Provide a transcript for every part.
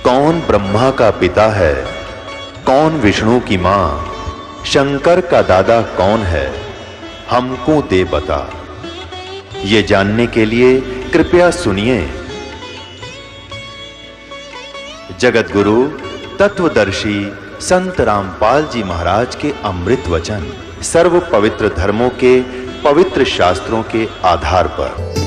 कौन ब्रह्मा का पिता है, कौन विष्णु की मां, शंकर का दादा कौन है, हमको दे बता। ये जानने के लिए कृपया सुनिए। जगत गुरु तत्वदर्शी संत रामपाल जी महाराज के अमृत वचन सर्व पवित्र धर्मों के पवित्र शास्त्रों के आधार पर।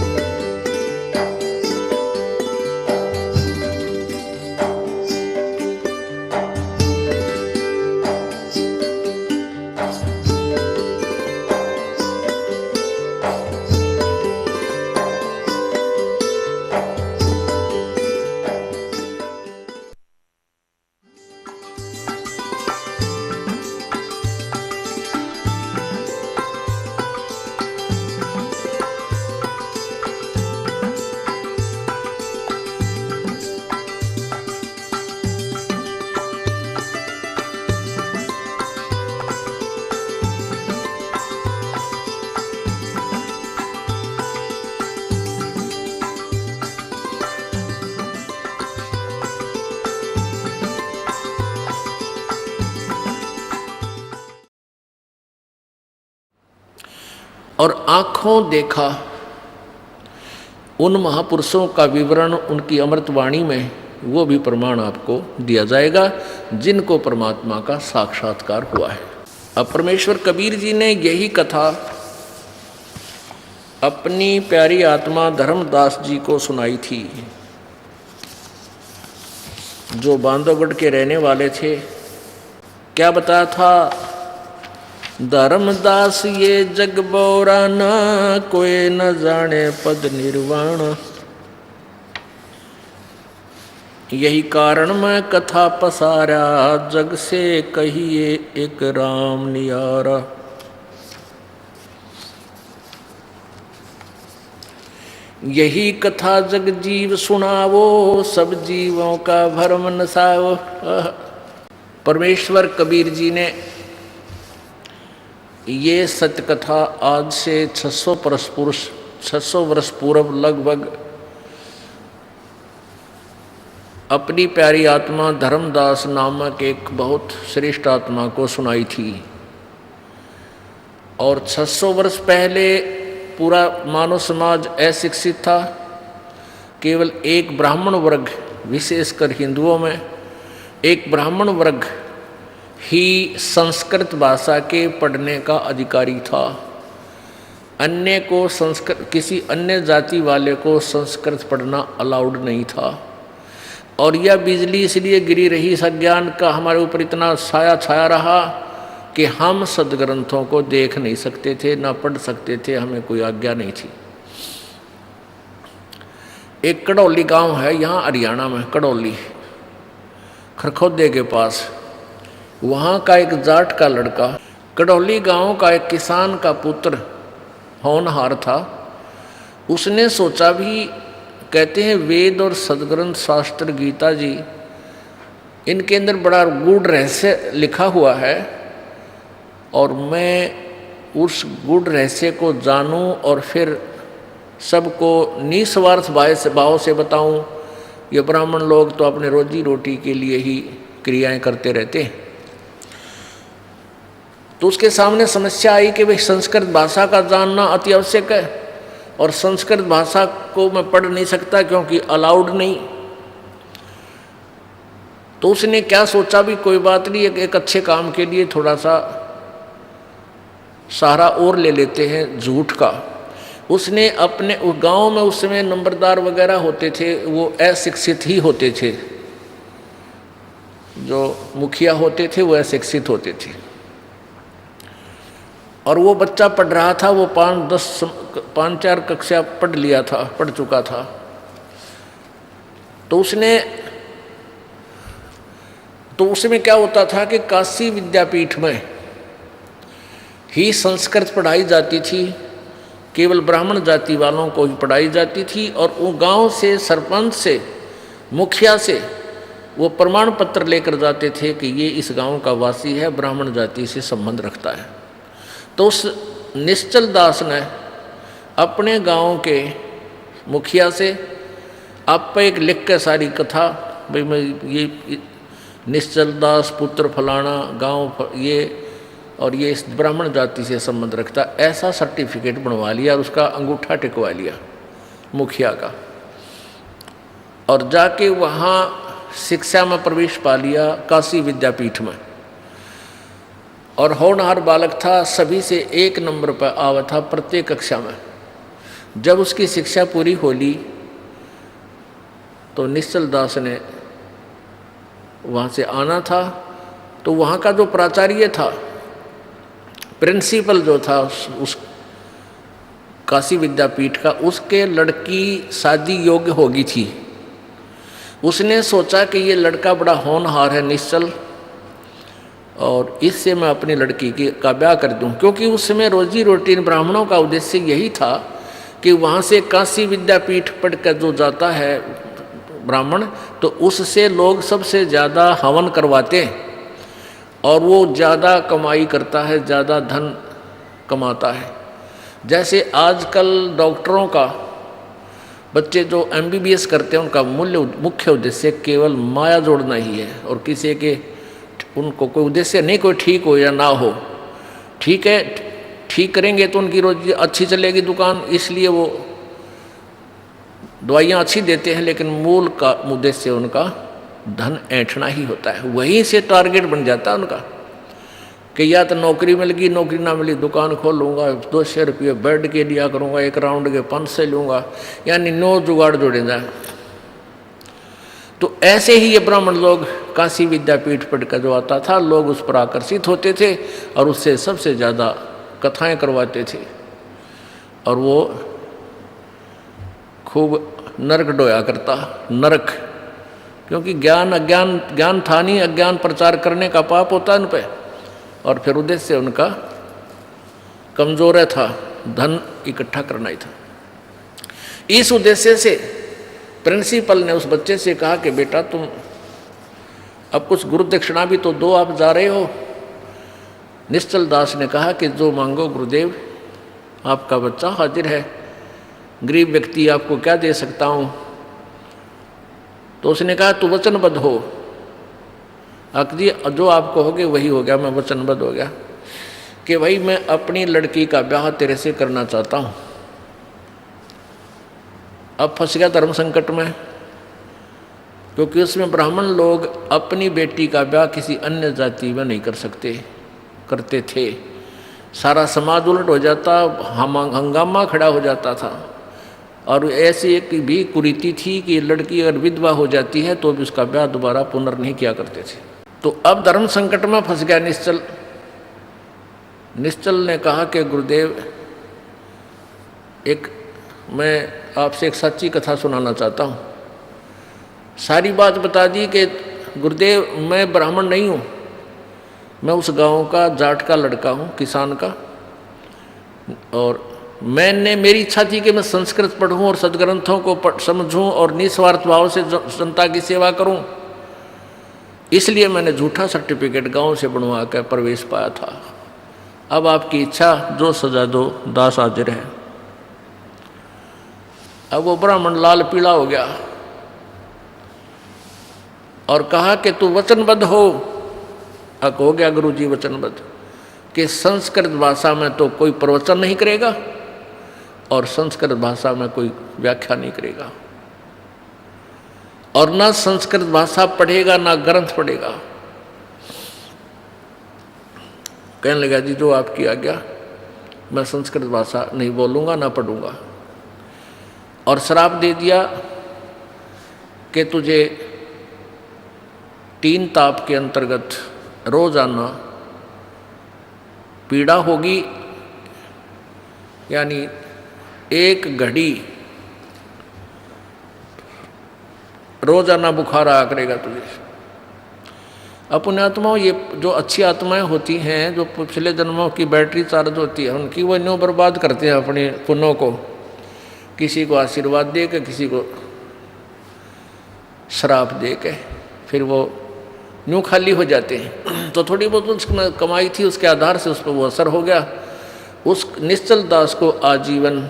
और आँखों देखा उन महापुरुषों का विवरण उनकी अमृतवाणी में, वो भी प्रमाण आपको दिया जाएगा जिनको परमात्मा का साक्षात्कार हुआ है। अब परमेश्वर कबीर जी ने यही कथा अपनी प्यारी आत्मा धर्मदास जी को सुनाई थी, जो बांधवगढ़ के रहने वाले थे। क्या बताया था? धर्मदास ये जग बोरा ना, कोई न जाने पद निर्वाण। यही कारण मैं कथा पसारा, जग से कहिए एक राम नियारा। यही कथा जग जीव सुनावो, सब जीवों का भरम नसाओ। परमेश्वर कबीर जी ने ये सत्य कथा आज से 600 वर्ष पूर्व लगभग अपनी प्यारी आत्मा धर्मदास नामक एक बहुत श्रेष्ठ आत्मा को सुनाई थी। और 600 वर्ष पहले पूरा मानव समाज अशिक्षित था। केवल एक ब्राह्मण वर्ग, विशेषकर हिंदुओं में एक ब्राह्मण वर्ग ही संस्कृत भाषा के पढ़ने का अधिकारी था। अन्य को संस्कृत, किसी अन्य जाति वाले को संस्कृत पढ़ना अलाउड नहीं था। और यह बिजली इसलिए गिरी रही सज्ञान का हमारे ऊपर इतना साया छाया रहा कि हम सदग्रंथों को देख नहीं सकते थे, ना पढ़ सकते थे, हमें कोई आज्ञा नहीं थी। एक कड़ौली गांव है यहाँ हरियाणा में, कड़ौली खरखोदे के पास। वहाँ का एक जाट का लड़का, कड़ौली गांव का एक किसान का पुत्र होनहार था। उसने सोचा भी, कहते हैं वेद और सदग्रंथ शास्त्र गीता जी, इनके अंदर बड़ा गूढ़ रहस्य लिखा हुआ है और मैं उस गूढ़ रहस्य को जानूं और फिर सबको निस्वार्थ भाव से बताऊं। ये ब्राह्मण लोग तो अपने रोजी रोटी के लिए ही क्रियाएं करते रहते हैं। तो उसके सामने समस्या आई कि भाई संस्कृत भाषा का जानना अति आवश्यक है और संस्कृत भाषा को मैं पढ़ नहीं सकता क्योंकि अलाउड नहीं। तो उसने क्या सोचा भी, कोई बात नहीं, एक अच्छे काम के लिए थोड़ा सा सहारा और ले लेते हैं झूठ का। उसने अपने गांव में उस समय नंबरदार वगैरह होते थे, वो अशिक्षित ही होते थे। जो मुखिया होते थे वो अशिक्षित होते थे। और वो बच्चा पढ़ रहा था, वो 5-4 कक्षा पढ़ चुका था। तो उसमें क्या होता था कि काशी विद्यापीठ में ही संस्कृत पढ़ाई जाती थी, केवल ब्राह्मण जाति वालों को ही पढ़ाई जाती थी। और वो गांव से, सरपंच से, मुखिया से वो प्रमाण पत्र लेकर जाते थे कि ये इस गांव का वासी है, ब्राह्मण जाति से संबंध रखता है। तो उस निश्चल दास ने अपने गांव के मुखिया से आप पे एक लिख के सारी कथा भाई मैं ये निश्चल दास पुत्र फलाना गांव ये और ये इस ब्राह्मण जाति से संबंध रखता, ऐसा सर्टिफिकेट बनवा लिया और उसका अंगूठा टिकवा लिया मुखिया का, और जाके वहाँ शिक्षा में प्रवेश पा लिया काशी विद्यापीठ में। और होनहार बालक था, सभी से 1 नंबर पर आवा था प्रत्येक कक्षा में। जब उसकी शिक्षा पूरी हो ली तो निश्चल दास ने वहाँ से आना था, तो वहाँ का जो प्राचार्य था, प्रिंसिपल जो था उस काशी विद्यापीठ का, उसके लड़की शादी योग्य होगी थी। उसने सोचा कि ये लड़का बड़ा होनहार है निश्चल, और इससे मैं अपनी लड़की का ब्याह कर दूं, क्योंकि उस समय रोजी रोटी ब्राह्मणों का उद्देश्य यही था कि वहाँ से काशी विद्यापीठ पढ़कर जो जाता है ब्राह्मण, तो उससे लोग सबसे ज़्यादा हवन करवाते हैं और वो ज़्यादा कमाई करता है, ज़्यादा धन कमाता है। जैसे आजकल डॉक्टरों का बच्चे जो MBBS करते हैं, उनका मुख्य उद्देश्य केवल माया जोड़ना ही है, और किसी के उनको कोई उद्देश्य नहीं, कोई ठीक हो या ना हो, ठीक है, ठीक करेंगे तो उनकी रोजी अच्छी चलेगी दुकान, इसलिए वो दवाइयाँ अच्छी देते हैं, लेकिन मूल का उद्देश्य उनका धन ऐंठना ही होता है। वहीं से टारगेट बन जाता है उनका कि या तो नौकरी मिल गई, नौकरी ना मिली दुकान खोल लूँगा, 200 रुपये बेड के दिया करूँगा, 1 राउंड के 500 लूँगा, यानी 9 जुगाड़ जोड़े जाए। तो ऐसे ही ये ब्राह्मण लोग काशी विद्यापीठ पढ़कर जो आता था, लोग उस पर आकर्षित होते थे और उससे सबसे ज़्यादा कथाएं करवाते थे, और वो खूब नरक डोया करता, नरक, क्योंकि ज्ञान था नहीं, अज्ञान प्रचार करने का पाप होता है उन पर, और फिर उद्देश्य उनका कमजोर था, धन इकट्ठा करना ही था। इस उद्देश्य से प्रिंसिपल ने उस बच्चे से कहा कि बेटा तुम अब कुछ गुरु दक्षिणा भी तो दो, आप जा रहे हो। निश्चल दास ने कहा कि जो मांगो गुरुदेव, आपका बच्चा हाजिर है, गरीब व्यक्ति आपको क्या दे सकता हूँ। तो उसने कहा तू वचनबद्ध हो। जी जो आप कहोगे वही हो गया, मैं वचनबद्ध हो गया कि भाई मैं अपनी लड़की का ब्याह तेरे से करना चाहता हूँ। अब फंस गया धर्म संकट में, क्योंकि उसमें ब्राह्मण लोग अपनी बेटी का ब्याह किसी अन्य जाति में नहीं कर सकते, करते थे। सारा समाज उलट हो जाता, हंगामा खड़ा हो जाता था। और ऐसी एक भी कुरीति थी कि लड़की अगर विधवा हो जाती है तो भी उसका ब्याह दोबारा पुनर् नहीं किया करते थे। तो अब धर्म संकट में फंस गया निश्चल। निश्चल ने कहा कि गुरुदेव, मैं आपसे एक सच्ची कथा सुनाना चाहता हूँ। सारी बात बता दी कि गुरुदेव मैं ब्राह्मण नहीं हूँ, मैं उस गांव का जाट का लड़का हूँ, किसान का, और मेरी इच्छा थी कि मैं संस्कृत पढ़ूँ और सदग्रंथों को समझूँ और निस्वार्थ भाव से जनता की सेवा करूँ। इसलिए मैंने झूठा सर्टिफिकेट गांव से बनवा कर प्रवेश पाया था। अब आपकी इच्छा, जो सजा दो, दास हाजिर है। अब वो ब्राह्मण लाल पीला हो गया और कहा कि तू वचनबद्ध हो। अब हो गया गुरुजी वचनबद्ध कि संस्कृत भाषा में तो कोई प्रवचन नहीं करेगा और संस्कृत भाषा में कोई व्याख्या नहीं करेगा, और ना संस्कृत भाषा पढ़ेगा ना ग्रंथ पढ़ेगा। कहने लगा जी जो आपकी आज्ञा, मैं संस्कृत भाषा नहीं बोलूँगा ना पढ़ूँगा। और श्राप दे दिया कि तुझे 3 ताप के अंतर्गत रोजाना पीड़ा होगी, यानी 1 घड़ी रोजाना बुखार आया करेगा तुझे। अपने आत्माओं, ये जो अच्छी आत्माएं होती हैं, जो पिछले जन्मों की बैटरी चार्ज होती है, उनकी वो न्यों बर्बाद करते हैं अपने पुण्यों को, किसी को आशीर्वाद दे के, किसी को श्राप दे के, फिर वो न्यू खाली हो जाते हैं। तो थोड़ी बहुत उसमें कमाई थी, उसके आधार से उस पर वो असर हो गया। उस निश्चल दास को आजीवन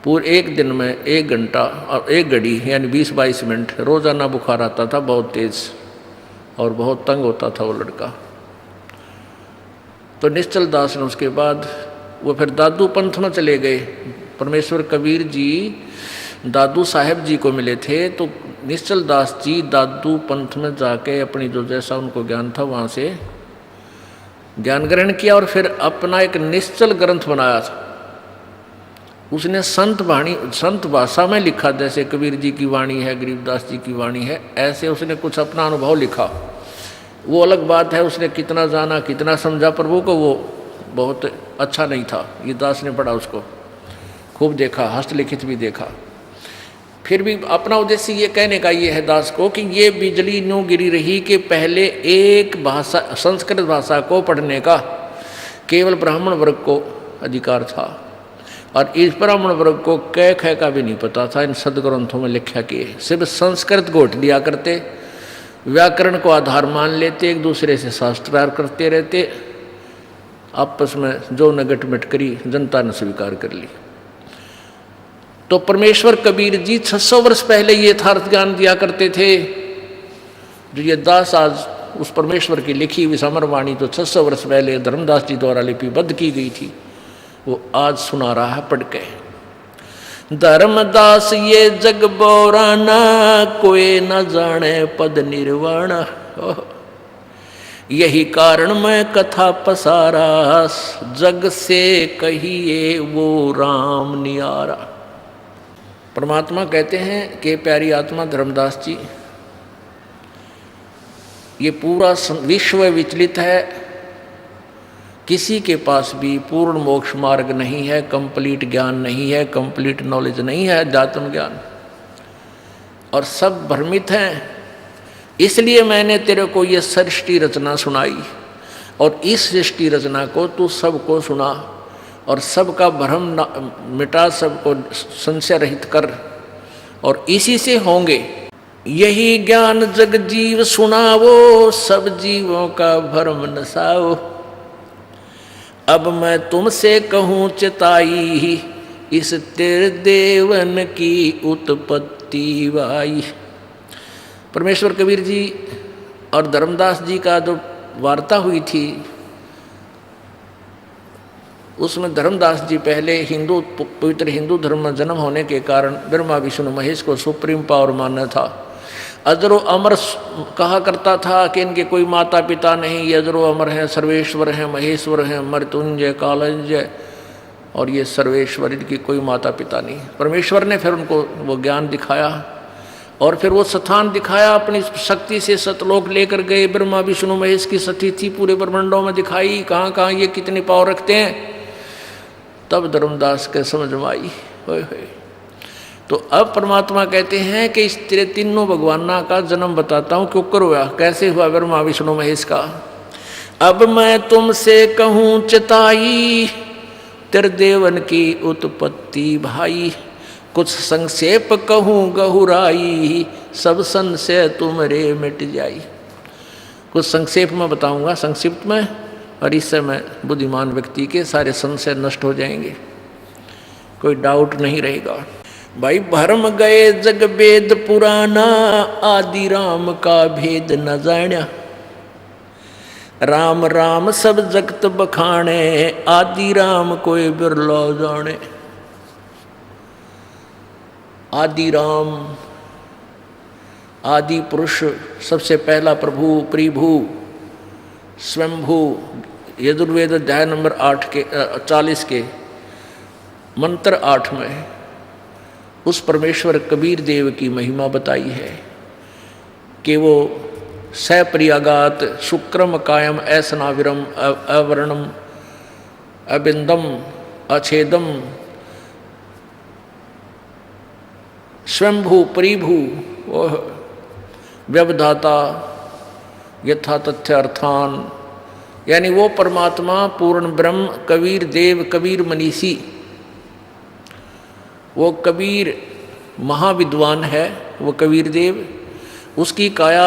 पूरे एक दिन में 1 घंटा और 1 घड़ी यानी 20-22 मिनट रोज़ाना बुखार आता था, बहुत तेज़, और बहुत तंग होता था वो लड़का। तो निश्चल दास ने उसके बाद वो फिर दादू पंथ में चले गए। परमेश्वर कबीर जी दादू साहेब जी को मिले थे, तो निश्चल दास जी दादू पंथ में जाके अपनी जो जैसा उनको ज्ञान था वहाँ से ज्ञान ग्रहण किया और फिर अपना एक निश्चल ग्रंथ बनाया था। उसने संत भाषा में लिखा, जैसे कबीर जी की वाणी है, गरीबदास जी की वाणी है, ऐसे उसने कुछ अपना अनुभव लिखा। वो अलग बात है उसने कितना जाना कितना समझा प्रभु को, वो बहुत अच्छा नहीं था। ये दास ने पढ़ा, उसको खूब देखा, हस्तलिखित भी देखा। फिर भी अपना उद्देश्य ये कहने का ये है दास को कि ये बिजली न्यू गिरी रही कि पहले एक भाषा संस्कृत भाषा को पढ़ने का केवल ब्राह्मण वर्ग को अधिकार था, और इस ब्राह्मण वर्ग को कै ख का भी नहीं पता था। इन सदग्रंथों में लिखा कि सिर्फ संस्कृत घोट लिया करते, व्याकरण को आधार मान लेते, एक दूसरे से शास्त्रार्थ करते रहते, आपस में जो नगट मिट करी जनता ने स्वीकार कर ली। तो परमेश्वर कबीर जी 600 वर्ष पहले ये यथार्थ ज्ञान दिया करते थे। जो ये दास आज उस परमेश्वर की लिखी हुई समरवाणी जो 600 वर्ष पहले धर्मदास जी द्वारा लिपिबद्ध की गई थी, वो आज सुना रहा है पढ़ के। धर्मदास ये जग बोराना, कोई न जाने पद निर्वाण। यही कारण मैं कथा पसारा, जग से कहिए वो राम नियारा। परमात्मा कहते हैं कि प्यारी आत्मा धर्मदास जी, ये पूरा विश्व विचलित है, किसी के पास भी पूर्ण मोक्ष मार्ग नहीं है, कंप्लीट ज्ञान नहीं है, कंप्लीट नॉलेज नहीं है, अध्यात्म ज्ञान, और सब भ्रमित हैं। इसलिए मैंने तेरे को ये सृष्टि रचना सुनाई, और इस सृष्टि रचना को तू सबको सुना और सबका भ्रम मिटा, सबको संशय रहित कर, और इसी से होंगे। यही ज्ञान जग जीव सुनावो, सब जीवों का भ्रम नसाओ। अब मैं तुमसे कहूँ चिताई, इस तेरे देवन की उत्पत्ति वाई। परमेश्वर कबीर जी और धर्मदास जी का जो वार्ता हुई थी, उसमें धर्मदास जी पहले पवित्र हिंदू धर्म में जन्म होने के कारण ब्रह्मा विष्णु महेश को सुप्रीम पावर माना था। अजरो अमर कहा करता था कि इनके कोई माता पिता नहीं, ये अजरो अमर हैं, सर्वेश्वर हैं, महेश्वर हैं, मृत्युंजय कालंजय, और ये सर्वेश्वर, इनकी कोई माता पिता नहीं। परमेश्वर ने फिर उनको वो ज्ञान दिखाया और फिर वो स्थान दिखाया, अपनी शक्ति से सतलोक लेकर गए। ब्रह्मा विष्णु महेश की सती थी पूरे ब्रह्मांडों में दिखाई, कहाँ कहाँ ये कितनी पावर रखते हैं। तब धर्मदास के समझ में आई। होए होए। तो अब परमात्मा कहते हैं कि इस तेरे तीनों भगवाना का जन्म बताता हूँ, क्यों कर हुआ, कैसे हुआ ब्रह्मा विष्णु महेश का। अब मैं तुमसे कहूँ चिताई, तेरे देवन की उत्पत्ति भाई। कुछ संक्षेप कहूँ गहुराई, सब संशय तुमरे मिट जाई। कुछ संक्षेप में बताऊंगा, संक्षिप्त में, और इससे मैं बुद्धिमान व्यक्ति के सारे संशय नष्ट हो जाएंगे, कोई डाउट नहीं रहेगा। भाई भरम गए जग वेद पुराना, आदि राम का भेद न जाण्या। राम राम सब जगत बखाने, आदि राम कोई बिरलो जाने। आदि राम, आदि पुरुष, सबसे पहला प्रभु, प्रिभु, स्वयंभू। यजुर्वेद अध्याय नंबर 40 के मंत्र 8 में उस परमेश्वर कबीर देव की महिमा बताई है कि वो सप्रियागात शुक्रम कायम ऐसनाविरम अवर्णम अबिंदम अछेदम स्वयंभू परिभू व्यवधाता यथा तथ्य अर्थान, यानी वो परमात्मा पूर्ण ब्रह्म कबीर देव, कबीर मनीषी, वो कबीर महाविद्वान है, वो कबीर देव। उसकी काया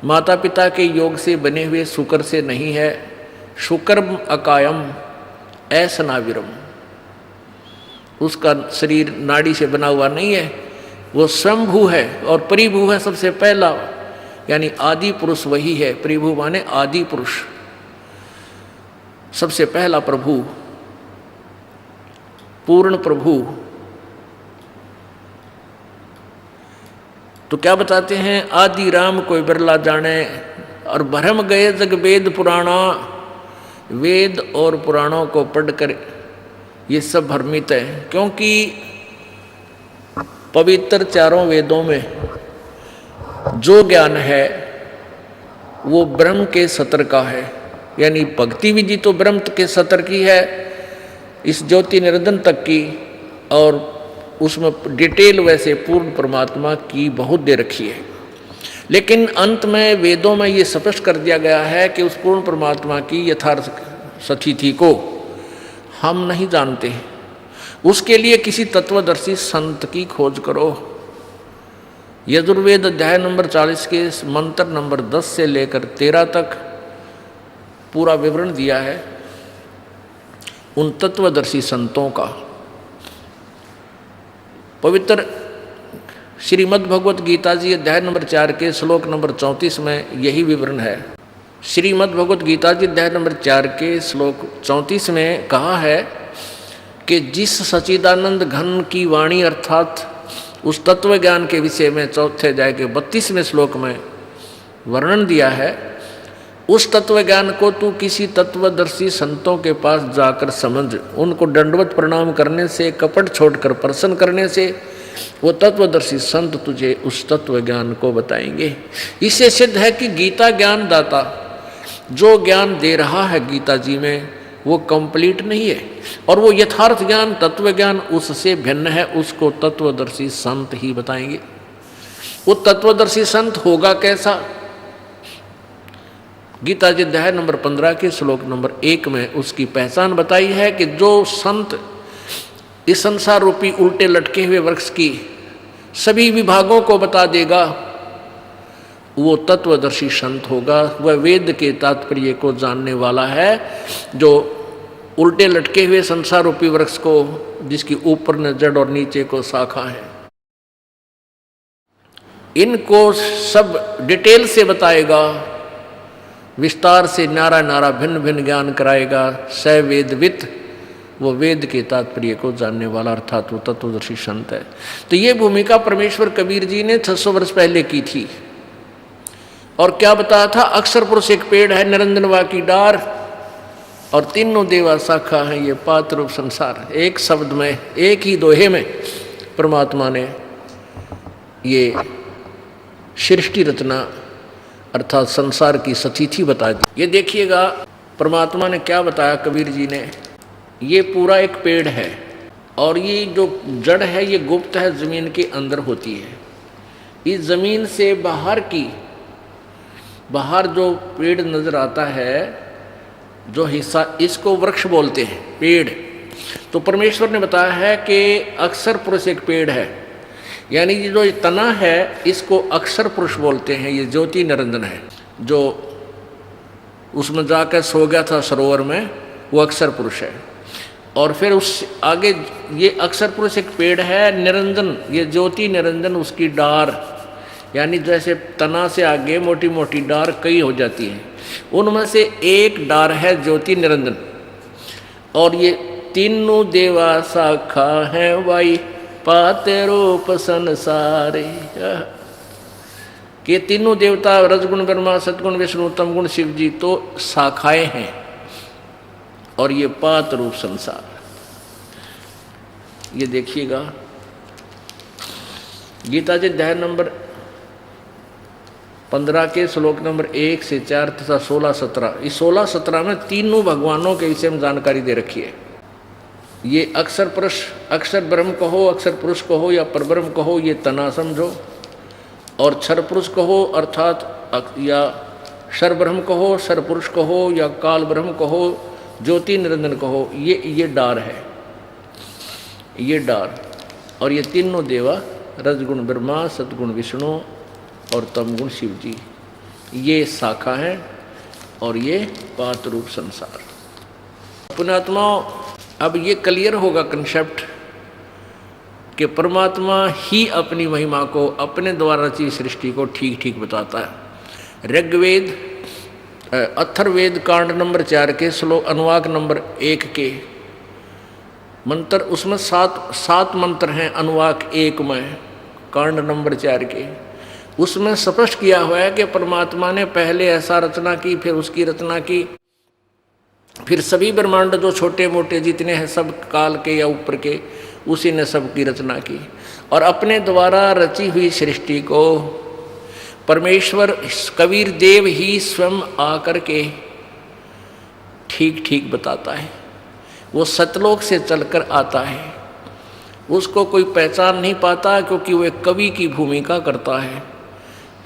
माता पिता के योग से बने हुए शुक्र से नहीं है। शुक्रम अकायम ऐसनाविरम, उसका शरीर नाड़ी से बना हुआ नहीं है, वो स्वयंभू है और परिभू है। सबसे पहला यानी आदि पुरुष वही है। परिभू माने आदि पुरुष, सबसे पहला प्रभु, पूर्ण प्रभु। तो क्या बताते हैं, आदि राम कोई बिरला जाने, और भरम गए जग वेद पुराणा। वेद और पुराणों को पढ़कर ये सब भ्रमित है, क्योंकि पवित्र चारों वेदों में जो ज्ञान है वो ब्रह्म के सत्र का है, यानी भक्ति विधि तो ब्रह्म के सत्र की है, इस ज्योति निरंजन तक की, और उसमें डिटेल वैसे पूर्ण परमात्मा की बहुत दे रखी है। लेकिन अंत में वेदों में ये स्पष्ट कर दिया गया है कि उस पूर्ण परमात्मा की यथार्थ स्थिति को हम नहीं जानते। उसके लिए किसी तत्वदर्शी संत की खोज करो। यजुर्वेद अध्याय नंबर 40 के मंत्र नंबर 10 से लेकर 13 तक पूरा विवरण दिया है उन तत्वदर्शी संतों का। पवित्र श्रीमद् भगवत गीता जी अध्याय नंबर 4 के श्लोक नंबर 34 में यही विवरण है। श्रीमद् भगवत गीता जी अध्याय नंबर 4 के श्लोक 34 में कहा है कि जिस सच्चिदानंद घन की वाणी अर्थात उस तत्व ज्ञान के विषय में चौथे अध्याय के 32वें श्लोक में वर्णन दिया है, उस तत्व ज्ञान को तू किसी तत्वदर्शी संतों के पास जाकर समझ। उनको दंडवत प्रणाम करने से, कपट छोड़कर प्रसन्न करने से वो तत्वदर्शी संत तुझे उस तत्व ज्ञान को बताएंगे। इससे सिद्ध है कि गीता ज्ञान दाता जो ज्ञान दे रहा है गीता जी में वो कंप्लीट नहीं है, और वो यथार्थ ज्ञान तत्व ज्ञान उससे भिन्न है, उसको तत्वदर्शी संत ही बताएंगे। वो तत्वदर्शी संत होगा कैसा? गीता जी अध्याय नंबर 15 के श्लोक नंबर 1 में उसकी पहचान बताई है कि जो संत इस संसार रूपी उल्टे लटके हुए वृक्ष की सभी विभागों को बता देगा वो तत्वदर्शी संत होगा। वह वेद के तात्पर्य को जानने वाला है, जो उल्टे लटके हुए संसार रूपी वृक्ष को, जिसकी ऊपर न जड़ और नीचे को शाखा है, इनको सब डिटेल से बताएगा, विस्तार से नारा नारा भिन्न भिन्न ज्ञान कराएगा। स वेदवित, वो वेद के तात्पर्य को जानने वाला अर्थात वो तत्वदर्शी संत है। तो ये भूमिका परमेश्वर कबीर जी ने 600 वर्ष पहले की थी। और क्या बताया था? अक्षर पुरुष एक पेड़ है, निरंजनवा की डार, और तीनों देवा शाखा है, ये पात्र रूप संसार। एक शब्द में, एक ही दोहे में परमात्मा ने ये सृष्टि रचना अर्थात संसार की सतिथि बता दी। ये देखिएगा परमात्मा ने क्या बताया कबीर जी ने। ये पूरा एक पेड़ है, और ये जो जड़ है ये गुप्त है, जमीन के अंदर होती है। इस जमीन से बाहर जो पेड़ नजर आता है, जो हिस्सा, इसको वृक्ष बोलते हैं, पेड़। तो परमेश्वर ने बताया है कि अक्षर पुरुष एक पेड़ है, यानी ये जो तना है इसको अक्षर पुरुष बोलते हैं। ये ज्योति निरंजन है, जो उसमें जाकर सो गया था सरोवर में, वो अक्षर पुरुष है। और फिर उस आगे ये अक्षर पुरुष एक पेड़ है, निरंजन, ये ज्योति निरंजन उसकी डार, यानी जैसे तना से आगे मोटी मोटी डार कई हो जाती हैं, उनमें से एक डार है ज्योति निरंजन। और ये तीनों देवा शाखा है वाई पाते रूप संसारे, कि तीनों देवता रजगुण ब्रह्मा, सतगुण विष्णु, तमगुण शिव जी तो शाखाएं हैं, और ये पात रूप संसार। ये देखिएगा गीता जी अध्याय नंबर 15 के श्लोक नंबर 1 से 4 तथा 16-17, इस 16-17 में तीनों भगवानों के विषय में जानकारी दे रखी है। ये अक्षर पुरुष, अक्षर ब्रह्म कहो, अक्षर पुरुष कहो या परब्रह्म कहो, ये तना समझो, और क्षर पुरुष कहो अर्थात या क्षर ब्रह्म कहो, क्षर पुरुष कहो या काल ब्रह्म कहो, ज्योति निरंजन कहो, ये डार है, ये डार। और ये तीनों देवा रजगुण ब्रह्मा, सतगुण विष्णु और तमगुण शिव जी, ये शाखा है, और ये पात रूप संसार। पुण्यात्माओं, अब ये क्लियर होगा कंसेप्ट कि परमात्मा ही अपनी महिमा को अपने द्वारा रची सृष्टि को ठीक ठीक बताता है। ऋग्वेद अथर्ववेद कांड नंबर 4 के श्लोक अनुवाक नंबर 1 के मंत्र, उसमें सात मंत्र हैं अनुवाक 1 में कांड नंबर 4 के। उसमें स्पष्ट किया हुआ है कि परमात्मा ने पहले ऐसा रचना की, फिर उसकी रचना की, फिर सभी ब्रह्मांड जो छोटे मोटे जितने हैं सब काल के या ऊपर के, उसी ने सबकी रचना की। और अपने द्वारा रची हुई सृष्टि को परमेश्वर कबीर देव ही स्वयं आकर के ठीक ठीक बताता है। वो सतलोक से चलकर आता है, उसको कोई पहचान नहीं पाता क्योंकि वो एक कवि की भूमिका करता है।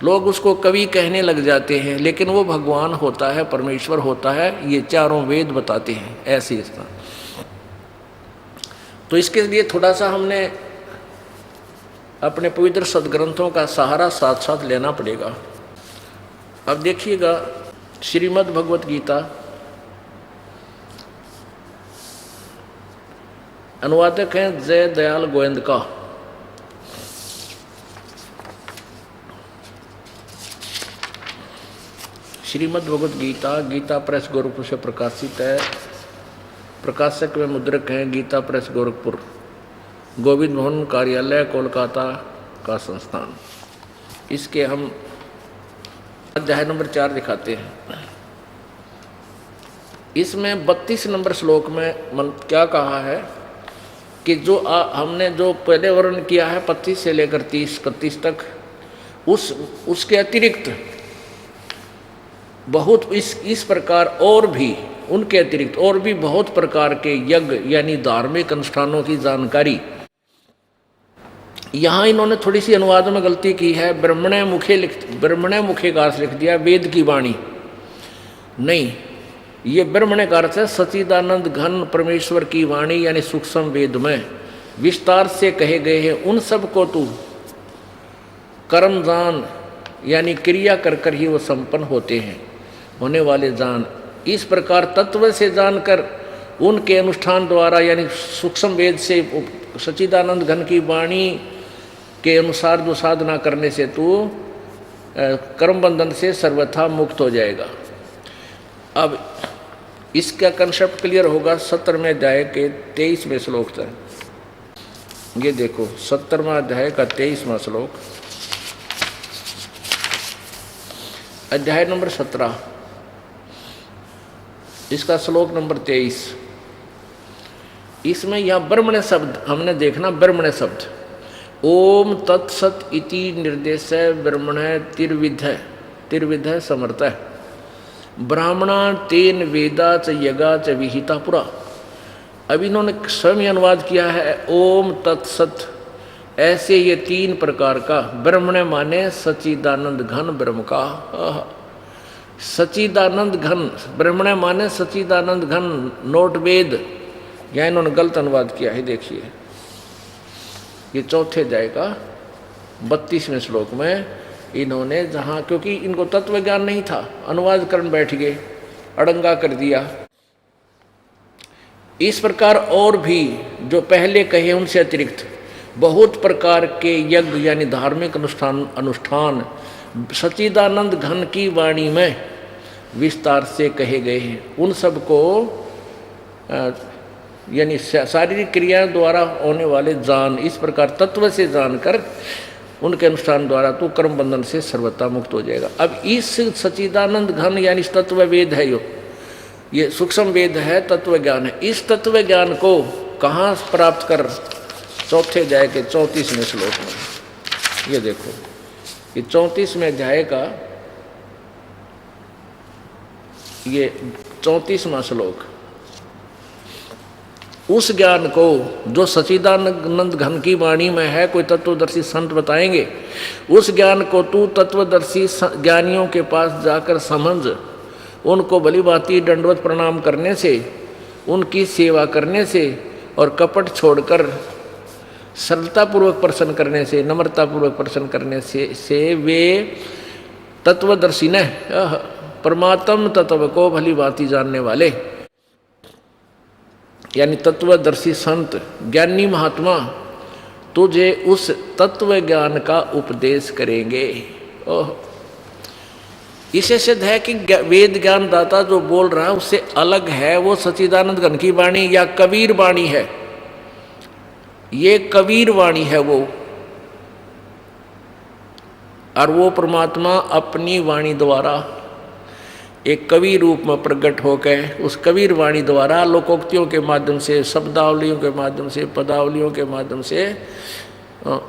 लोग उसको कवि कहने लग जाते हैं, लेकिन वो भगवान होता है, परमेश्वर होता है, ये चारों वेद बताते हैं ऐसे इसका। तो इसके लिए थोड़ा सा हमने अपने पवित्र सदग्रंथों का सहारा साथ साथ लेना पड़ेगा। अब देखिएगा श्रीमद् भगवत गीता, अनुवादक हैं जय दयाल गोविंद का। श्रीमद् भगवत गीता गीता प्रेस गोरखपुर से प्रकाशित है। प्रकाशक व मुद्रक हैं गीता प्रेस गोरखपुर, गोविंद मोहन कार्यालय कोलकाता का संस्थान। इसके हम अध्याय नंबर 4 दिखाते हैं। इसमें 32 नंबर श्लोक में क्या कहा है कि जो हमने जो पहले वर्णन किया है 25 से लेकर 30-31 तक, उसके अतिरिक्त बहुत इस प्रकार और भी, उनके अतिरिक्त और भी बहुत प्रकार के यज्ञ यानी धार्मिक अनुष्ठानों की जानकारी। यहाँ इन्होंने थोड़ी सी अनुवाद में गलती की है, ब्रह्मणे मुखे का अर्थ लिख दिया वेद की वाणी, नहीं, ये ब्रह्मणे का अर्थ है सच्चिदानंद घन परमेश्वर की वाणी यानी सूक्ष्म वेद में विस्तार से कहे गए हैं। उन सब को तू कर्म जान यानी क्रिया कर कर ही वो संपन्न होते हैं, होने वाले जान। इस प्रकार तत्व से जानकर उनके अनुष्ठान द्वारा यानी सूक्ष्म वेद से सच्चिदानंद घन की वाणी के अनुसार जो साधना करने से तू कर्म बंधन से सर्वथा मुक्त हो जाएगा। अब इसका कंसेप्ट क्लियर होगा 17वें अध्याय के 23वें श्लोक तक। ये देखो 17वां अध्याय का 23वां श्लोक, अध्याय नंबर 17, इसका श्लोक नंबर 23। इसमें यह ब्रह्मण्य शब्द हमने देखना, ब्रह्मण्य शब्द ओम तत्सत इति निर्देश ब्रह्मण्य तिर्विध समर्थ ब्राह्मणा तेन वेदा च यगा च विहिता पुरा। अब इन्होंने स्वयं अनुवाद किया है ओम तत्सत, ऐसे ये 3 प्रकार का ब्रह्मण्य माने सच्चिदानंद घन ब्रह्म का, सच्चिदानंद घन ब्रह्मण्य माने सच्चिदानंद घन नोट वेद, या इन्होंने गलत अनुवाद किया है। देखिए ये चौथे अध्याय का 32वें श्लोक में इन्होंने, जहाँ क्योंकि इनको तत्व ज्ञान नहीं था, अनुवाद करने बैठ गए, अड़ंगा कर दिया। इस प्रकार और भी जो पहले कहे उनसे अतिरिक्त बहुत प्रकार के यज्ञ यानी धार्मिक अनुष्ठान सच्चिदानंद घन की वाणी में विस्तार से कहे गए हैं। उन सब को यानी शारीरिक क्रियाओं द्वारा होने वाले जान, इस प्रकार तत्व से जानकर उनके अनुष्ठान द्वारा तो कर्म बंधन से सर्वथा मुक्त हो जाएगा। अब इस सच्चिदानंद घन यानी तत्व वेद है, ये सूक्ष्म वेद है, तत्व ज्ञान है। इस तत्व ज्ञान को कहाँ प्राप्त कर, चौथे अध्याय के 34वें श्लोक में। ये देखो ये 34वें अध्याय का ये 34वां श्लोक, उस ज्ञान को जो सच्चिदानंद घन की वाणी में है, कोई तत्वदर्शी संत बताएंगे, उस ज्ञान को तू तत्वदर्शी ज्ञानियों के पास जाकर समझ, उनको भली भांति दंडवत प्रणाम करने से, उनकी सेवा करने से और कपट छोड़कर सरलतापूर्वक प्रश्न करने से, नम्रतापूर्वक प्रश्न करने से वे तत्वदर्शी ने परमात्म तत्व को भली भांति जानने वाले यानी तत्वदर्शी संत ज्ञानी महात्मा तुझे उस तत्व ज्ञान का उपदेश करेंगे। ओह, इसे सिद्ध है कि वेद ज्ञान दाता जो बोल रहा है उससे अलग है, वो सच्चिदानंद घन की वाणी या कबीर वाणी है। ये कबीर वाणी है वो, और वो परमात्मा अपनी वाणी द्वारा एक कवि रूप में प्रकट होकर उस कबीर वाणी द्वारा लोकोक्तियों के माध्यम से, शब्दावलियों के माध्यम से, पदावलियों के माध्यम से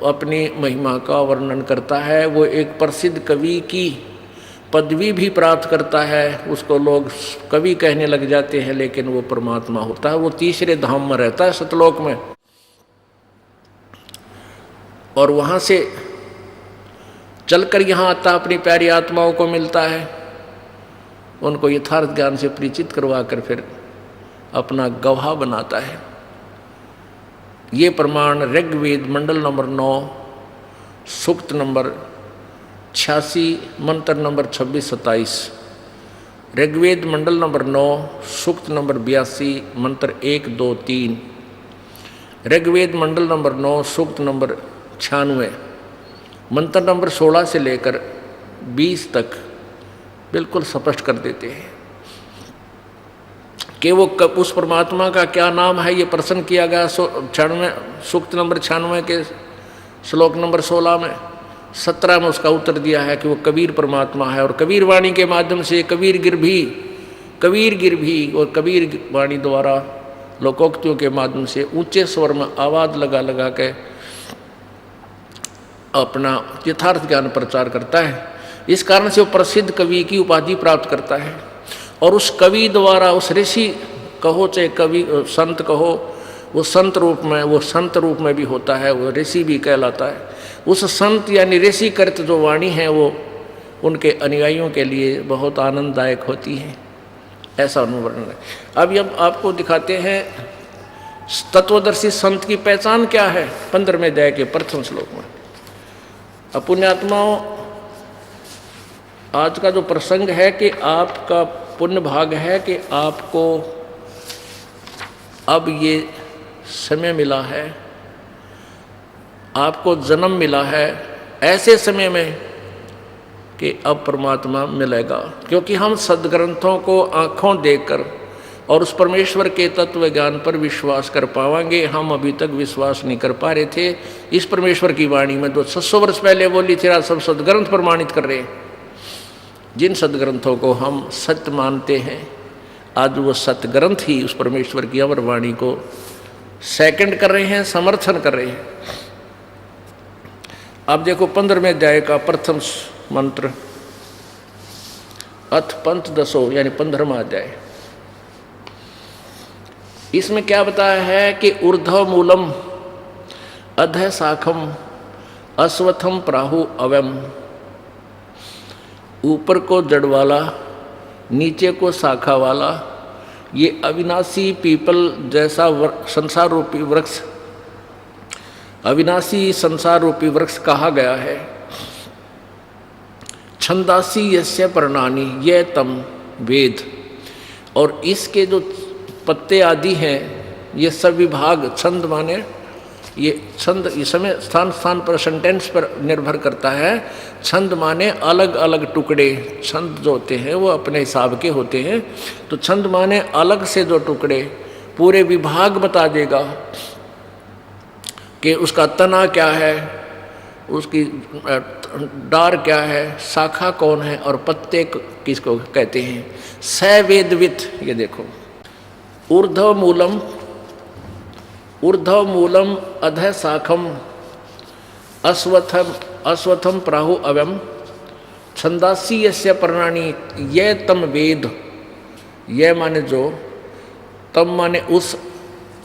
अपनी महिमा का वर्णन करता है। वो एक प्रसिद्ध कवि की पदवी भी प्राप्त करता है, उसको लोग कवि कहने लग जाते हैं, लेकिन वो परमात्मा होता है। वो तीसरे धाम में रहता है, सतलोक में, और वहाँ से चलकर यहाँ आता, अपनी प्यारी आत्माओं को मिलता है, उनको यथार्थ ज्ञान से परिचित करवा कर फिर अपना गवाह बनाता है। ये प्रमाण ऋग्वेद मंडल नंबर 9 सूक्त नंबर 86 मंत्र नंबर 26-27, ऋग्वेद मंडल नंबर 9 सूक्त नंबर 82 मंत्र 1, 2, 3, ऋग्वेद मंडल नंबर 9 सूक्त नंबर 96 मंत्र नंबर 16 से लेकर 20 तक बिल्कुल स्पष्ट कर देते हैं कि वो उस परमात्मा का क्या नाम है। ये प्रश्न किया गया 96 सूक्त नंबर 96 के श्लोक नंबर 16 में। 17 में उसका उत्तर दिया है कि वो कबीर परमात्मा है, और कबीर वाणी के माध्यम से कबीर गिर भी और कबीर वाणी द्वारा लोकोक्तियों के माध्यम से ऊंचे स्वर में आवाज़ लगा लगा के अपना यथार्थ ज्ञान प्रचार करता है। इस कारण से वो प्रसिद्ध कवि की उपाधि प्राप्त करता है, और उस कवि द्वारा, उस ऋषि कहो चाहे कवि संत कहो, वो संत रूप में भी होता है, वो ऋषि भी कहलाता है। उस संत यानी ऋषि कृत जो वाणी है वो उनके अनुयायियों के लिए बहुत आनंददायक होती है, ऐसा अनुवर्णन है। अब आपको दिखाते हैं तत्वदर्शी संत की पहचान क्या है 15वें अध्याय के प्रथम श्लोक में। अब पुण्यात्माओं, आज का जो प्रसंग है कि आपका पुण्य भाग है कि आपको अब ये समय मिला है, आपको जन्म मिला है ऐसे समय में कि अब परमात्मा मिलेगा, क्योंकि हम सद्ग्रंथों को आँखों देखकर और उस परमेश्वर के तत्व ज्ञान पर विश्वास कर पाएंगे। हम अभी तक विश्वास नहीं कर पा रहे थे इस परमेश्वर की वाणी में जो 600 वर्ष पहले बोली थी, आज सब सदग्रंथ प्रमाणित कर रहे हैं। जिन सदग्रंथों को हम सत्य मानते हैं, आज वो सतग्रंथ ही उस परमेश्वर की अमर वाणी को सेकंड कर रहे हैं, समर्थन कर रहे हैं। अब देखो 15वें अध्याय का प्रथम मंत्र, अथ पंचदशो यानी 15वां अध्याय। इसमें क्या बताया है कि ऊर्ध्व मूलम अधः शाखम अश्वत्थम प्राहु अवयम, ऊपर को जड़ वाला नीचे को शाखा वाला, ये अविनाशी पीपल जैसा संसार रूपी वृक्ष, अविनाशी संसार रूपी वृक्ष कहा गया है। छंदासी यस्य पर्णानि ये तम वेद, और इसके जो पत्ते आदि हैं ये सब विभाग, छंद माने ये छंद, इस समय स्थान स्थान पर सेंटेंस पर निर्भर करता है। छंद माने अलग अलग टुकड़े, छंद जो होते हैं वो अपने हिसाब के होते हैं, तो छंद माने अलग से जो टुकड़े, पूरे विभाग बता देगा कि उसका तना क्या है, उसकी डार क्या है, शाखा कौन है और पत्ते किसको कहते हैं। सवेदवित, ये देखो, ऊर्ध्व मूलम अधः शाखम अश्वत्थम प्राहु अवयम छंदासी यस्य पर्णानि ये तम वेद। ये माने जो, तम माने उस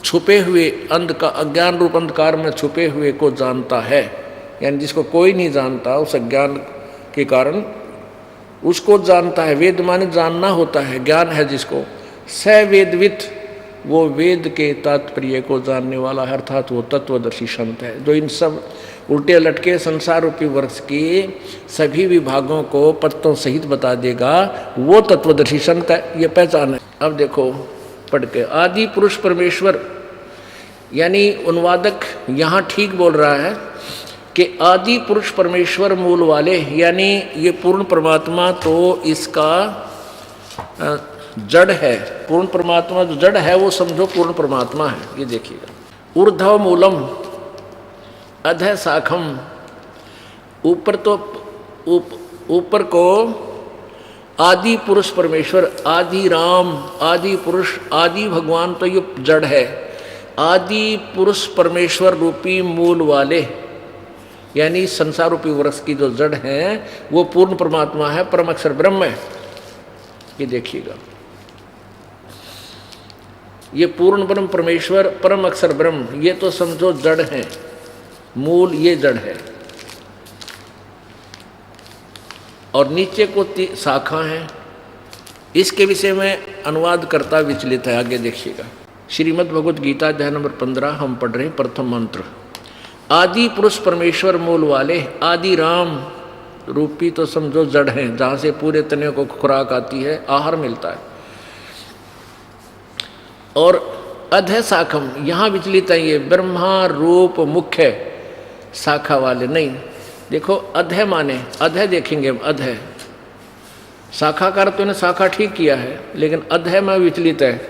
छुपे हुए अज्ञान रूप अंधकार में छुपे हुए को जानता है, यानी जिसको कोई नहीं जानता, उस अज्ञान के कारण उसको जानता है। वेद माने जानना होता है, ज्ञान है जिसको। सवेदवित, वो वेद के तात्पर्य को जानने वाला है, अर्थात वो तत्वदर्शी संत है, जो इन सब उल्टे लटके संसार रूपी वृक्ष के सभी विभागों को पत्तों सहित बता देगा, वो तत्वदर्शी संत है। ये पहचान है। अब देखो पढ़ के, आदि पुरुष परमेश्वर यानी अनुवादक यहाँ ठीक बोल रहा है कि आदि पुरुष परमेश्वर मूल वाले, यानी ये पूर्ण परमात्मा तो इसका जड़ है। पूर्ण परमात्मा जो जड़ है वो समझो पूर्ण परमात्मा है। ये देखिएगा, ऊर्ध्व मूलम अधः शाखम, ऊपर तो ऊपर को आदि पुरुष परमेश्वर, आदि राम, आदि पुरुष, आदि भगवान तो ये जड़ है। आदि पुरुष परमेश्वर रूपी मूल वाले यानी संसार रूपी वृक्ष की जो जड़ है वो पूर्ण परमात्मा है, परम अक्षर ब्रह्म है। ये देखिएगा, ये पूर्ण ब्रह्म परमेश्वर परम अक्षर ब्रह्म, ये तो समझो जड़ है, मूल ये जड़ है। और नीचे को शाखा है। इसके विषय में अनुवाद करता विचलित है। आगे देखिएगा, श्रीमद् भगवद गीता अध्याय नंबर 15 हम पढ़ रहे हैं। प्रथम मंत्र, आदि पुरुष परमेश्वर मूल वाले, आदि राम रूपी तो समझो जड़ है, जहाँ से पूरे तने को खुराक आती है, आहार मिलता है। और अधः शाखम, यहाँ विचलित है ये, ब्रह्मा रूप मुख्य शाखा वाले नहीं। देखो अधः माने, अधः देखेंगे हम, अधः शाखा का अर्थ तो ने शाखा ठीक किया है, लेकिन अधः में विचलित है।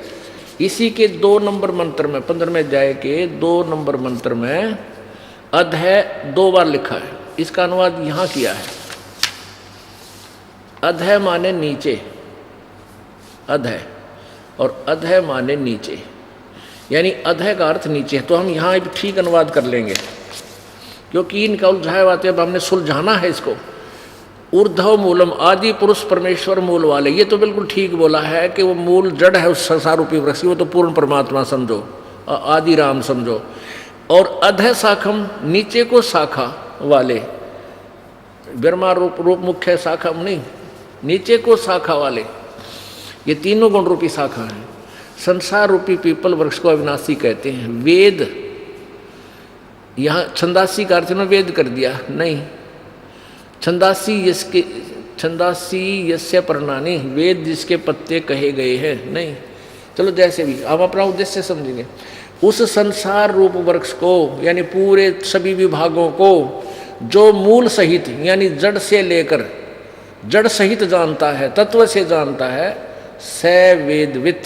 इसी के 2 नंबर मंत्र में, 15वें अध्याय के 2 नंबर मंत्र में अधः 2 बार लिखा है। इसका अनुवाद यहाँ किया है, अधः माने नीचे, अधः, और अधः माने नीचे, यानी अधः का अर्थ नीचे। तो हम यहाँ ठीक अनुवाद कर लेंगे, क्योंकि इनका उलझाए बातें अब हमने सुलझाना है इसको। ऊर्ध्व मूलम, आदि पुरुष परमेश्वर मूल वाले, ये तो बिल्कुल ठीक बोला है कि वो मूल जड़ है उस संसार रूपी वृक्ष, वो तो पूर्ण परमात्मा समझो, आदि राम समझो। और अधः शाखम, नीचे को शाखा वाले, ब्रह्मा रूप मुख्य शाखा नहीं, नीचे को शाखा वाले, ये तीनों गुण रूपी शाखा है। संसार रूपी पीपल वृक्ष को अविनाशी कहते हैं। वेद, यहाँ छंदासी का अर्थ में वेद कर दिया, नहीं, छंदासी यस्य पर्णानि, वेद जिसके पत्ते कहे गए हैं, नहीं। चलो जैसे भी, हम अपना उद्देश्य समझेंगे। उस संसार रूप वृक्ष को, यानी पूरे सभी विभागों को जो मूल सहित यानी जड़ से लेकर जड़ सहित जानता है, तत्व से जानता है, स वेदवित्,